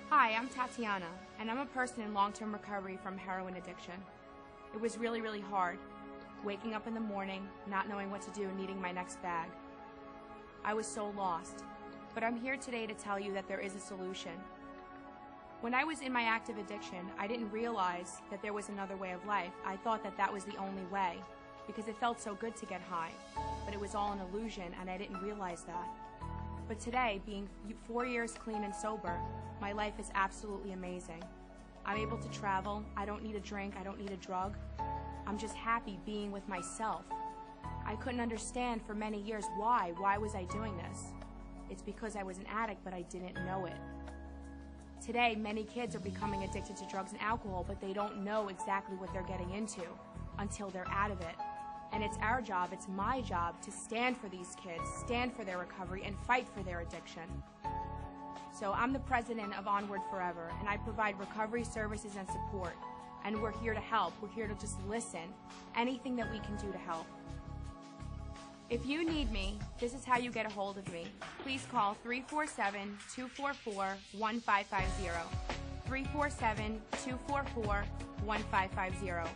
Speaker 4: Hi, I'm Tatiana, and I'm a person in long-term recovery from heroin addiction. It was really, really hard, waking up in the morning, not knowing what to do, needing my next bag. I was so lost, but I'm here today to tell you that there is a solution. When I was in my active addiction, I didn't realize that there was another way of life. I thought that that was the only way, because it felt so good to get high, but it was all an illusion, and I didn't realize that. But today, being 4 years clean and sober, my life is absolutely amazing. I'm able to travel, I don't need a drink, I don't need a drug. I'm just happy being with myself. I couldn't understand for many years why was I doing this? It's because I was an addict, but I didn't know it. Today, many kids are becoming addicted to drugs and alcohol, but they don't know exactly what they're getting into until they're out of it. And it's our job, it's my job, to stand for these kids, stand for their recovery, and fight for their addiction. So I'm the president of Onward Forever, and I provide recovery services and support. And we're here to help. We're here to just listen. Anything that we can do to help. If you need me, this is how you get a hold of me. Please call 347-244-1550. 347-244-1550.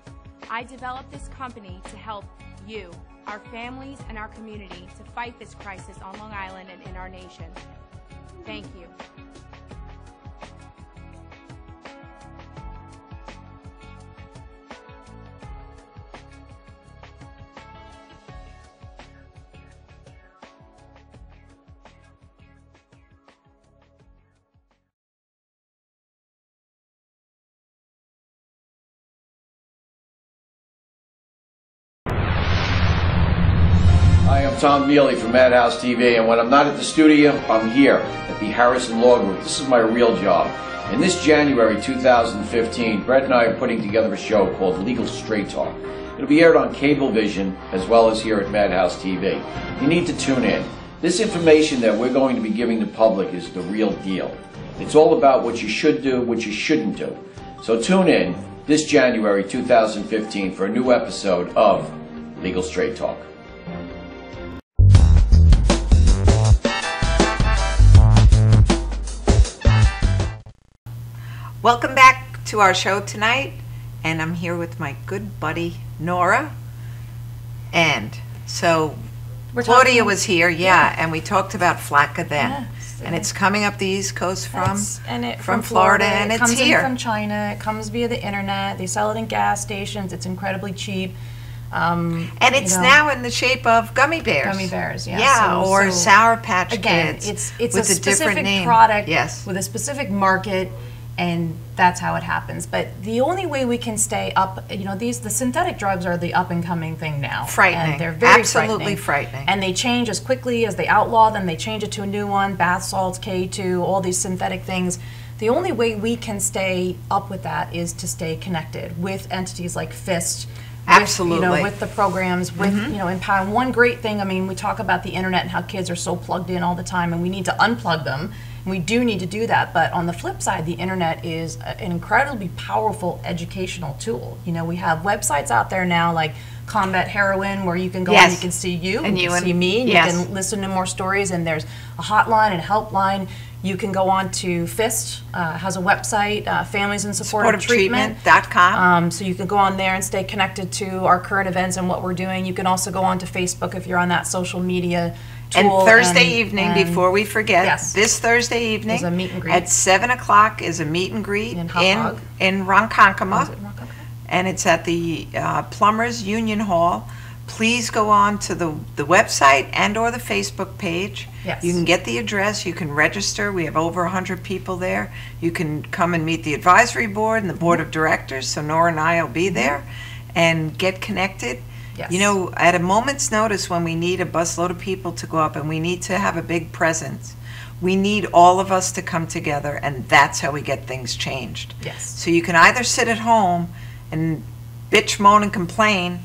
Speaker 4: I developed this company to help you, our families, and our community to fight this crisis on Long Island and in our nation. Thank you.
Speaker 5: Hi, I'm Tom Mealy from Madhouse TV, and when I'm not at the studio, I'm here at the Harrison Law Group. This is my real job. And this January 2015, Brett and I are putting together a show called Legal Straight Talk. It'll be aired on Cablevision as well as here at Madhouse TV. You need to tune in. This information that we're going to be giving the public is the real deal. It's all about what you should do, what you shouldn't do. So tune in this January 2015 for a new episode of Legal Straight Talk.
Speaker 1: Welcome back to our show tonight, and I'm here with my good buddy Nora. And so Claudia was here, and we talked about flakka then.
Speaker 2: Yes,
Speaker 1: and it's coming up the East Coast from
Speaker 2: Florida,
Speaker 1: and
Speaker 2: it
Speaker 1: it's
Speaker 2: comes
Speaker 1: here.
Speaker 2: in from China. It comes via the internet. They sell it in gas stations. It's incredibly cheap.
Speaker 1: And it's now in the shape of gummy bears.
Speaker 2: Gummy bears, yeah.
Speaker 1: Yeah, or Sour Patch
Speaker 2: again,
Speaker 1: Kids.
Speaker 2: it's
Speaker 1: with
Speaker 2: a specific product with a specific market, and that's how it happens. But the only way we can stay up, the synthetic drugs are the up and coming thing now.
Speaker 1: Frightening.
Speaker 2: And they're very
Speaker 1: absolutely frightening.
Speaker 2: And they change as quickly as they outlaw them. They change it to a new one, bath salts, K2, all these synthetic things. The only way we can stay up with that is to stay connected with entities like FIST.
Speaker 1: Absolutely.
Speaker 2: With the programs, with, Empower. One great thing, we talk about the internet and how kids are so plugged in all the time, and we need to unplug them. And we do need to do that. But on the flip side, the internet is an incredibly powerful educational tool. We have websites out there now like Combat Heroin, where you can go and you can see you, and you can see me, and you can listen to more stories, and there's a hotline and a helpline. You can go on to FIST, has a website, Families in Support of Treatment.com. So you can go on there and stay connected to our current events and what we're doing. You can also go on to Facebook if you're on that social media tool.
Speaker 1: And Thursday evening, before we forget, this Thursday evening
Speaker 2: is a meet and greet.
Speaker 1: At 7 o'clock is a meet and greet in Ronkonkoma. And it's at the Plumbers Union Hall. Please go on to the website and or the Facebook page.
Speaker 2: Yes.
Speaker 1: You can get the address. You can register. We have over 100 people there. You can come and meet the advisory board and the board of directors. So Nora and I will be there and get connected.
Speaker 2: Yes.
Speaker 1: At a moment's notice, when we need a busload of people to go up and we need to have a big presence, we need all of us to come together, and that's how we get things changed.
Speaker 2: Yes.
Speaker 1: So you can either sit at home and bitch, moan, and complain,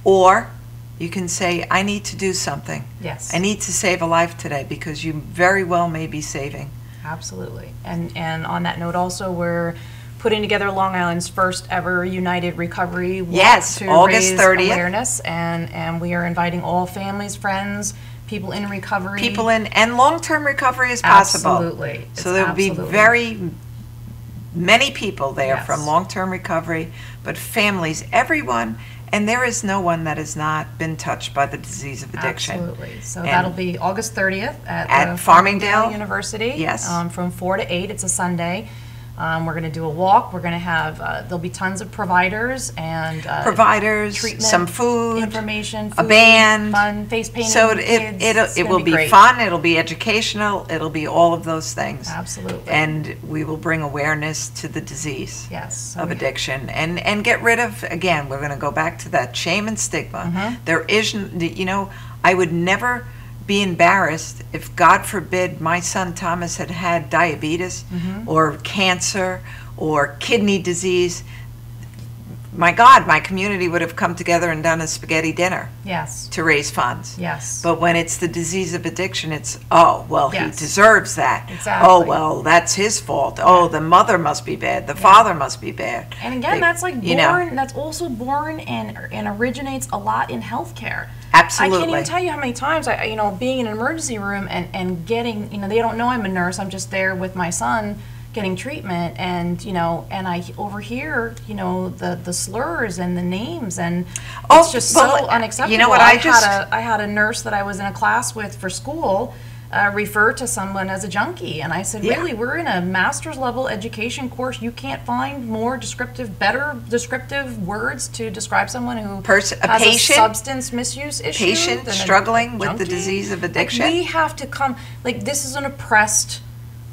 Speaker 1: or you can say, I need to do something.
Speaker 2: Yes.
Speaker 1: I need to save a life today, because you very well may be saving.
Speaker 2: Absolutely. And on that note also, we're putting together Long Island's first ever United Recovery Walk to
Speaker 1: August
Speaker 2: raise
Speaker 1: 30th.
Speaker 2: awareness. And we are inviting all families, friends, people in recovery.
Speaker 1: People in, and long-term recovery is possible.
Speaker 2: Absolutely.
Speaker 1: So there will be very many people there from long-term recovery, but families, everyone. And there is no one that has not been touched by the disease of addiction.
Speaker 2: Absolutely. So that'll be August 30th at
Speaker 1: Farmingdale
Speaker 2: University.
Speaker 1: Yes.
Speaker 2: From 4 to 8. It's a Sunday. We're going to do a walk. We're going to have, there'll be tons of providers and treatment,
Speaker 1: some food,
Speaker 2: information,
Speaker 1: a band,
Speaker 2: fun, face painting.
Speaker 1: So it will be fun. It'll be educational. It'll be all of those things.
Speaker 2: Absolutely.
Speaker 1: And we will bring awareness to the disease of addiction and get rid of, again, we're going to go back to that shame and stigma. There isn't, I would never be embarrassed if, God forbid, my son Thomas had diabetes or cancer or kidney disease. My God, my community would have come together and done a spaghetti dinner to raise funds.
Speaker 2: Yes.
Speaker 1: But when it's the disease of addiction, it's, oh, well, he deserves that.
Speaker 2: Exactly.
Speaker 1: Oh, well, that's his fault. Oh, the mother must be bad. The father must be bad.
Speaker 2: And again, that's like born, that's also born and originates a lot in healthcare.
Speaker 1: Absolutely.
Speaker 2: I can't even tell you how many times being in an emergency room and getting, they don't know I'm a nurse. I'm just there with my son getting treatment, and and I overhear the slurs and the names, and it's just so unacceptable.
Speaker 1: You know what?
Speaker 2: I had a nurse that I was in a class with for school refer to someone as a junkie, and I said, really, we're in a master's level education course. You can't find more better descriptive words to describe someone who has a substance misuse issue,
Speaker 1: patient struggling with the disease of addiction.
Speaker 2: We have to come, this is an oppressed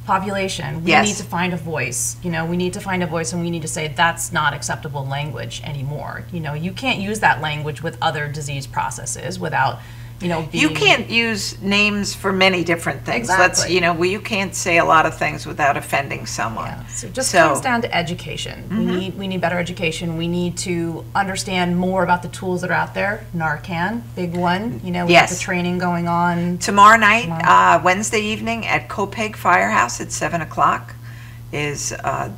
Speaker 2: population. We need to find a voice. We need to find a voice, and we need to say that's not acceptable language anymore. You can't use that language with other disease processes without
Speaker 1: you can't use names for many different things.
Speaker 2: Exactly.
Speaker 1: You can't say a lot of things without offending someone.
Speaker 2: Yeah. So it just comes down to education. We need better education. We need to understand more about the tools that are out there. Narcan, big one. We have the training going on.
Speaker 1: Tomorrow night, Wednesday evening at Copeg Firehouse at 7 o'clock is the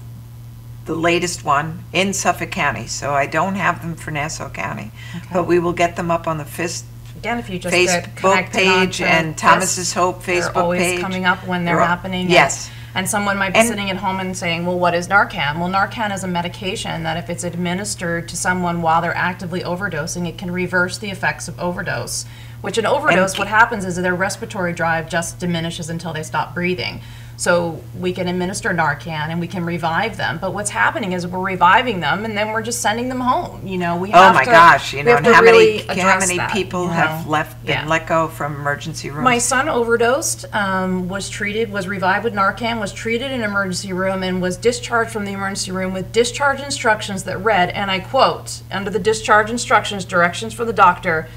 Speaker 1: latest one in Suffolk County. So I don't have them for Nassau County, but we will get them up on the FIST
Speaker 2: Again, if you just
Speaker 1: Facebook page and Thomas's Hope Facebook
Speaker 2: they're always
Speaker 1: page.
Speaker 2: Coming up when they're happening.
Speaker 1: Yes.
Speaker 2: And someone might be sitting at home and saying, well, what is Narcan? Well, Narcan is a medication that if it's administered to someone while they're actively overdosing, it can reverse the effects of overdose. Which an overdose, what happens is their respiratory drive just diminishes until they stop breathing. So we can administer Narcan and we can revive them. But what's happening is we're reviving them and then we're just sending them home. You know, we have
Speaker 1: oh my
Speaker 2: to,
Speaker 1: gosh, you know, and how
Speaker 2: really
Speaker 1: many
Speaker 2: that,
Speaker 1: people
Speaker 2: you know?
Speaker 1: have been let go from emergency rooms?
Speaker 2: My son overdosed, was revived with Narcan, was treated in an emergency room, and was discharged from the emergency room with discharge instructions that read, and I quote, under the discharge instructions, directions for the doctor,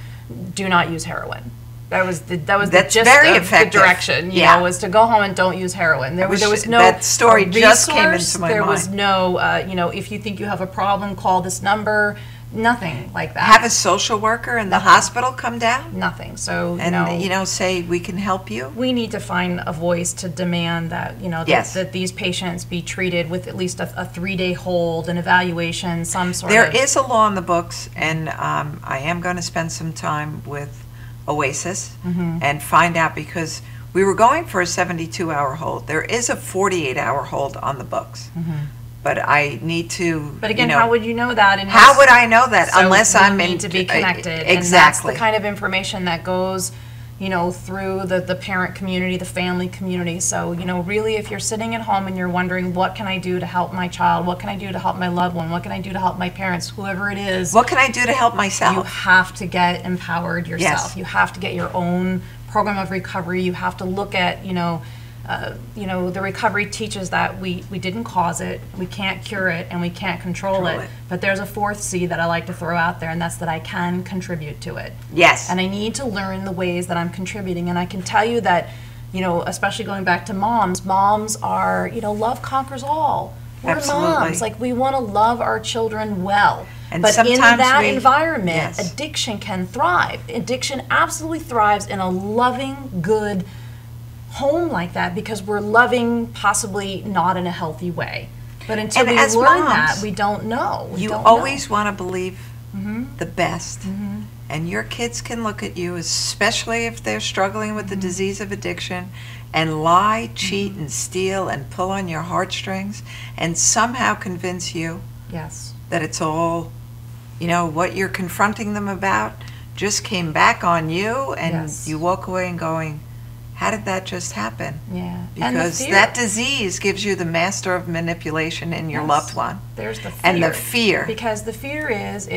Speaker 2: do not use heroin. That's the gist
Speaker 1: very
Speaker 2: of
Speaker 1: effective.
Speaker 2: The direction, you know, was to go home and don't use heroin. There was no
Speaker 1: that story just came
Speaker 2: resource.
Speaker 1: into my
Speaker 2: There
Speaker 1: mind.
Speaker 2: was no, you know, if you think you have a problem, call this number. Nothing like that.
Speaker 1: Have a social worker in the hospital come down
Speaker 2: Nothing. So
Speaker 1: and you know say we can help you.
Speaker 2: we need to find a voice to demand that, you know, that these patients be treated with at least a 3-day hold, an evaluation, some sort
Speaker 1: There
Speaker 2: of.
Speaker 1: is a law in the books, and I am going to spend some time with Oasis and find out, because we were going for a 72-hour hold. There is a 48-hour hold on the books. But I need to.
Speaker 2: But again,
Speaker 1: you know,
Speaker 2: how would you know that?
Speaker 1: How would I know that unless I'm
Speaker 2: need to be connected?
Speaker 1: Exactly.
Speaker 2: And that's the kind of information that goes, you know, through the parent community, the family community. So, you know, really, if you're sitting at home and you're wondering, what can I do to help my child? What can I do to help my loved one? What can I do to help my parents? Whoever it is.
Speaker 1: What can I do to help myself?
Speaker 2: You have to get empowered yourself.
Speaker 1: Yes.
Speaker 2: You have to get your own program of recovery. You have to look at, you know, the recovery teaches that we didn't cause it, we can't cure it, and we can't control it. But there's a 4th C that I like to throw out there, and that's that I can contribute to it.
Speaker 1: Yes.
Speaker 2: And I need to learn the ways that I'm contributing. And I can tell you that, you know, especially going back to moms are, you know, love conquers all. We're
Speaker 1: Absolutely.
Speaker 2: moms. Like, we want to love our children well.
Speaker 1: And
Speaker 2: but in
Speaker 1: sometimes
Speaker 2: that environment,
Speaker 1: yes.
Speaker 2: addiction can thrive. Addiction absolutely thrives in a loving, good home like that, because we're loving, possibly not in a healthy way. But until we learn that, we don't know.
Speaker 1: You always want to believe the best. And your kids can look at you, especially if they're struggling with the disease of addiction, and lie, cheat, and steal, and pull on your heartstrings, and somehow convince you that it's all, you know, what you're confronting them about just came back on you, and you walk away and going, how did that just happen?
Speaker 2: Yeah.
Speaker 1: Because that disease gives you the master of manipulation in your loved one.
Speaker 2: There's the fear.
Speaker 1: And the fear.
Speaker 2: Because the fear is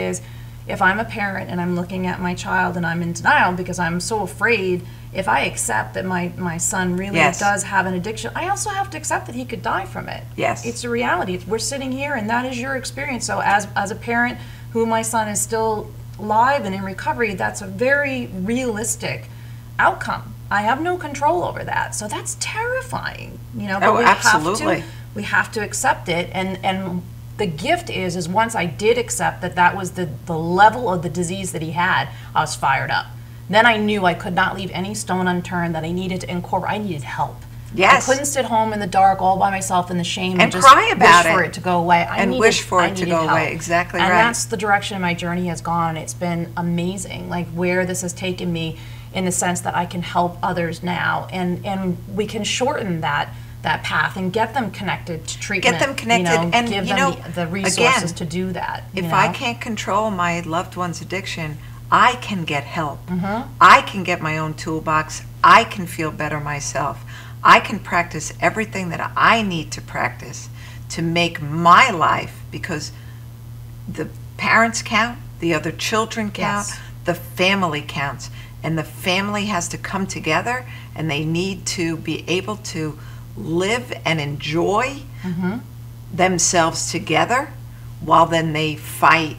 Speaker 2: if I'm a parent and I'm looking at my child and I'm in denial because I'm so afraid, if I accept that my son really does have an addiction, I also have to accept that he could die from it.
Speaker 1: Yes.
Speaker 2: It's a reality. We're sitting here and that is your experience. So as a parent who my son is still alive and in recovery, that's a very realistic outcome. I have no control over that, so that's terrifying, you know. But we have to accept it, and the gift is once I did accept that was the level of the disease that he had, I was fired up. Then I knew I could not leave any stone unturned, that I needed to incorporate. I needed help.
Speaker 1: Yes.
Speaker 2: I couldn't sit home in the dark all by myself in the shame and just
Speaker 1: cry about
Speaker 2: wish for it to go away. I needed
Speaker 1: help.
Speaker 2: Away.
Speaker 1: Exactly
Speaker 2: and
Speaker 1: right.
Speaker 2: And that's the direction my journey has gone. It's been amazing, like where this has taken me, in the sense that I can help others now, and we can shorten that path and get them connected to treatment.
Speaker 1: Get them connected,
Speaker 2: you know,
Speaker 1: and
Speaker 2: give
Speaker 1: you
Speaker 2: them
Speaker 1: know,
Speaker 2: the resources
Speaker 1: again,
Speaker 2: to do that.
Speaker 1: If I can't control my loved one's addiction, I can get help. I can get my own toolbox. I can feel better myself. I can practice everything that I need to practice to make my life, because the parents count, the other children count, the family counts. And the family has to come together, and they need to be able to live and enjoy themselves together, while then they fight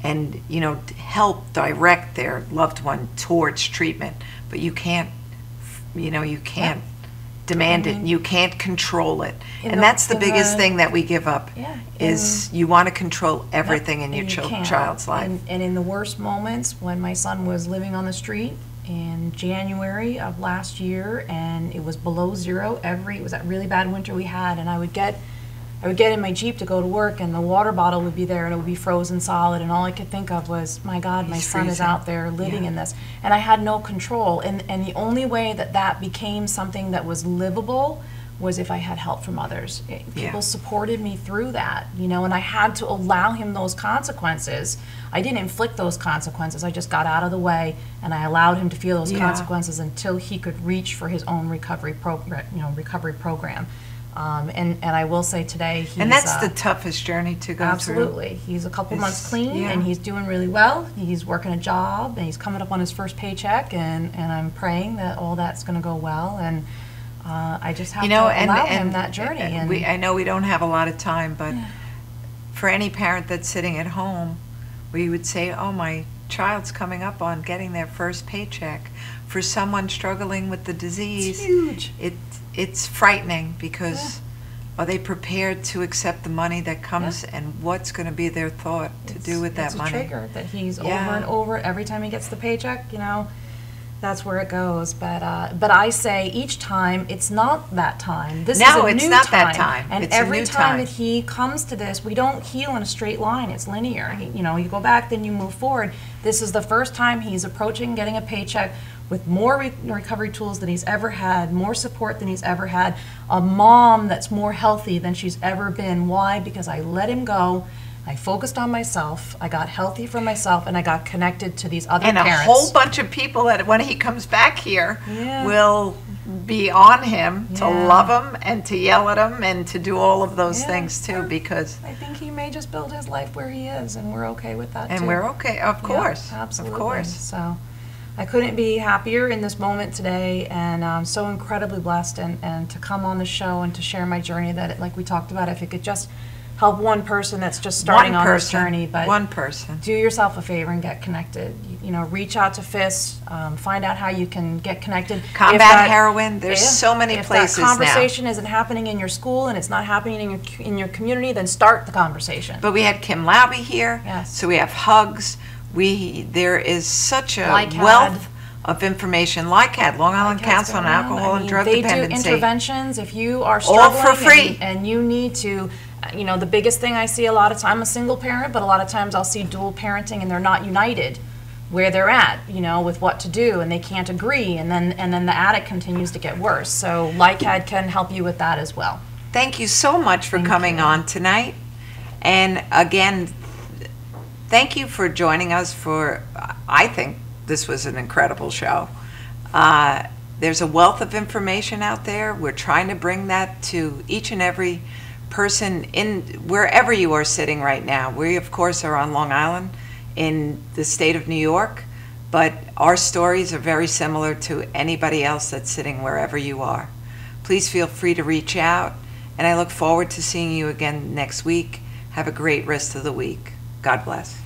Speaker 1: and, you know, help direct their loved one towards treatment. But you can't, you know, you can't demand it. You can't control it. And that's the biggest thing that we give up, is you want to control everything in your child's life.
Speaker 2: And in the worst moments, when my son was living on the street in January of last year, and it was below zero, it was that really bad winter we had, and I would get in my Jeep to go to work, and the water bottle would be there, and it would be frozen solid, and all I could think of was, my God, my son is out there living in this. And I had no control, and the only way that became something that was livable was if I had help from others. People
Speaker 1: Yeah.
Speaker 2: supported me through that, you know, and I had to allow him those consequences. I didn't inflict those consequences. I just got out of the way and I allowed him to feel those
Speaker 1: Yeah.
Speaker 2: consequences until he could reach for his own recovery program. And I will say today, he's,
Speaker 1: And that's the toughest journey to go
Speaker 2: absolutely. He's a couple months clean,
Speaker 1: yeah.
Speaker 2: and he's doing really well. He's working a job, and he's coming up on his first paycheck, and I'm praying that all that's going to go well. And I just have to allow him that journey. And
Speaker 1: I know we don't have a lot of time, but for any parent that's sitting at home, we would say, oh, my child's coming up on getting their first paycheck. For someone struggling with the disease,
Speaker 2: it's huge.
Speaker 1: It's frightening because are they prepared to accept the money that comes, and what's going to be their thought to do with that money?
Speaker 2: It's a trigger that he's over and over every time he gets the paycheck, you know, that's where it goes. But I say each time, it's not that time. This is a new time.
Speaker 1: No, it's not that time.
Speaker 2: And
Speaker 1: it's
Speaker 2: every
Speaker 1: a new
Speaker 2: time that he comes to this, we don't heal in a straight line. It's linear. You know, you go back, then you move forward. This is the first time he's approaching getting a paycheck with more recovery tools than he's ever had, more support than he's ever had, a mom that's more healthy than she's ever been. Why? Because I let him go, I focused on myself, I got healthy for myself, and I got connected to these other parents.
Speaker 1: And a whole bunch of people that when he comes back here will be on him to love him and to yell at him and to do all of those things too, because
Speaker 2: I think he may just build his life where he is, and we're okay with that
Speaker 1: and
Speaker 2: too.
Speaker 1: we're okay, of course,
Speaker 2: absolutely.
Speaker 1: of course.
Speaker 2: So I couldn't be happier in this moment today, and I'm so incredibly blessed and to come on the show and to share my journey that, like we talked about, if it could just help one person that's just starting on this journey. But
Speaker 1: one person.
Speaker 2: Do yourself a favor and get connected. You know, reach out to FIS, find out how you can get connected.
Speaker 1: Combat heroin, there's so many places now.
Speaker 2: If that conversation isn't happening in your school and it's not happening in your community, then start the conversation.
Speaker 1: But we had Kim Lauby here, so we have hugs. There is such a wealth of information. LICAD, Long Island Council on Alcohol and Drug Dependency.
Speaker 2: They do interventions if you are struggling.
Speaker 1: All for free.
Speaker 2: And you need to, you know, the biggest thing I see a lot of time, I'm a single parent, but a lot of times I'll see dual parenting and they're not united where they're at, you know, with what to do, and they can't agree, and then the addict continues to get worse. So LICAD can help you with that as well.
Speaker 1: Thank you so much for coming on tonight. And again, thank you for joining us for, I think this was an incredible show. There's a wealth of information out there. We're trying to bring that to each and every person in wherever you are sitting right now. We, of course, are on Long Island in the state of New York, but our stories are very similar to anybody else that's sitting wherever you are. Please feel free to reach out, and I look forward to seeing you again next week. Have a great rest of the week. God bless.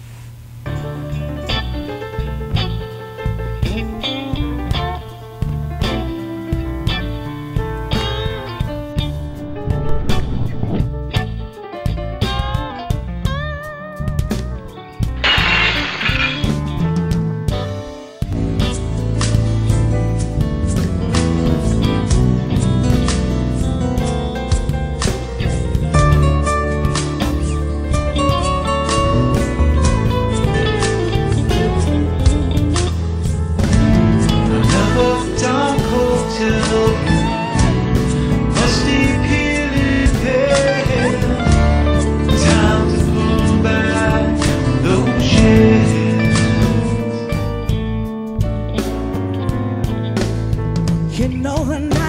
Speaker 6: You know the night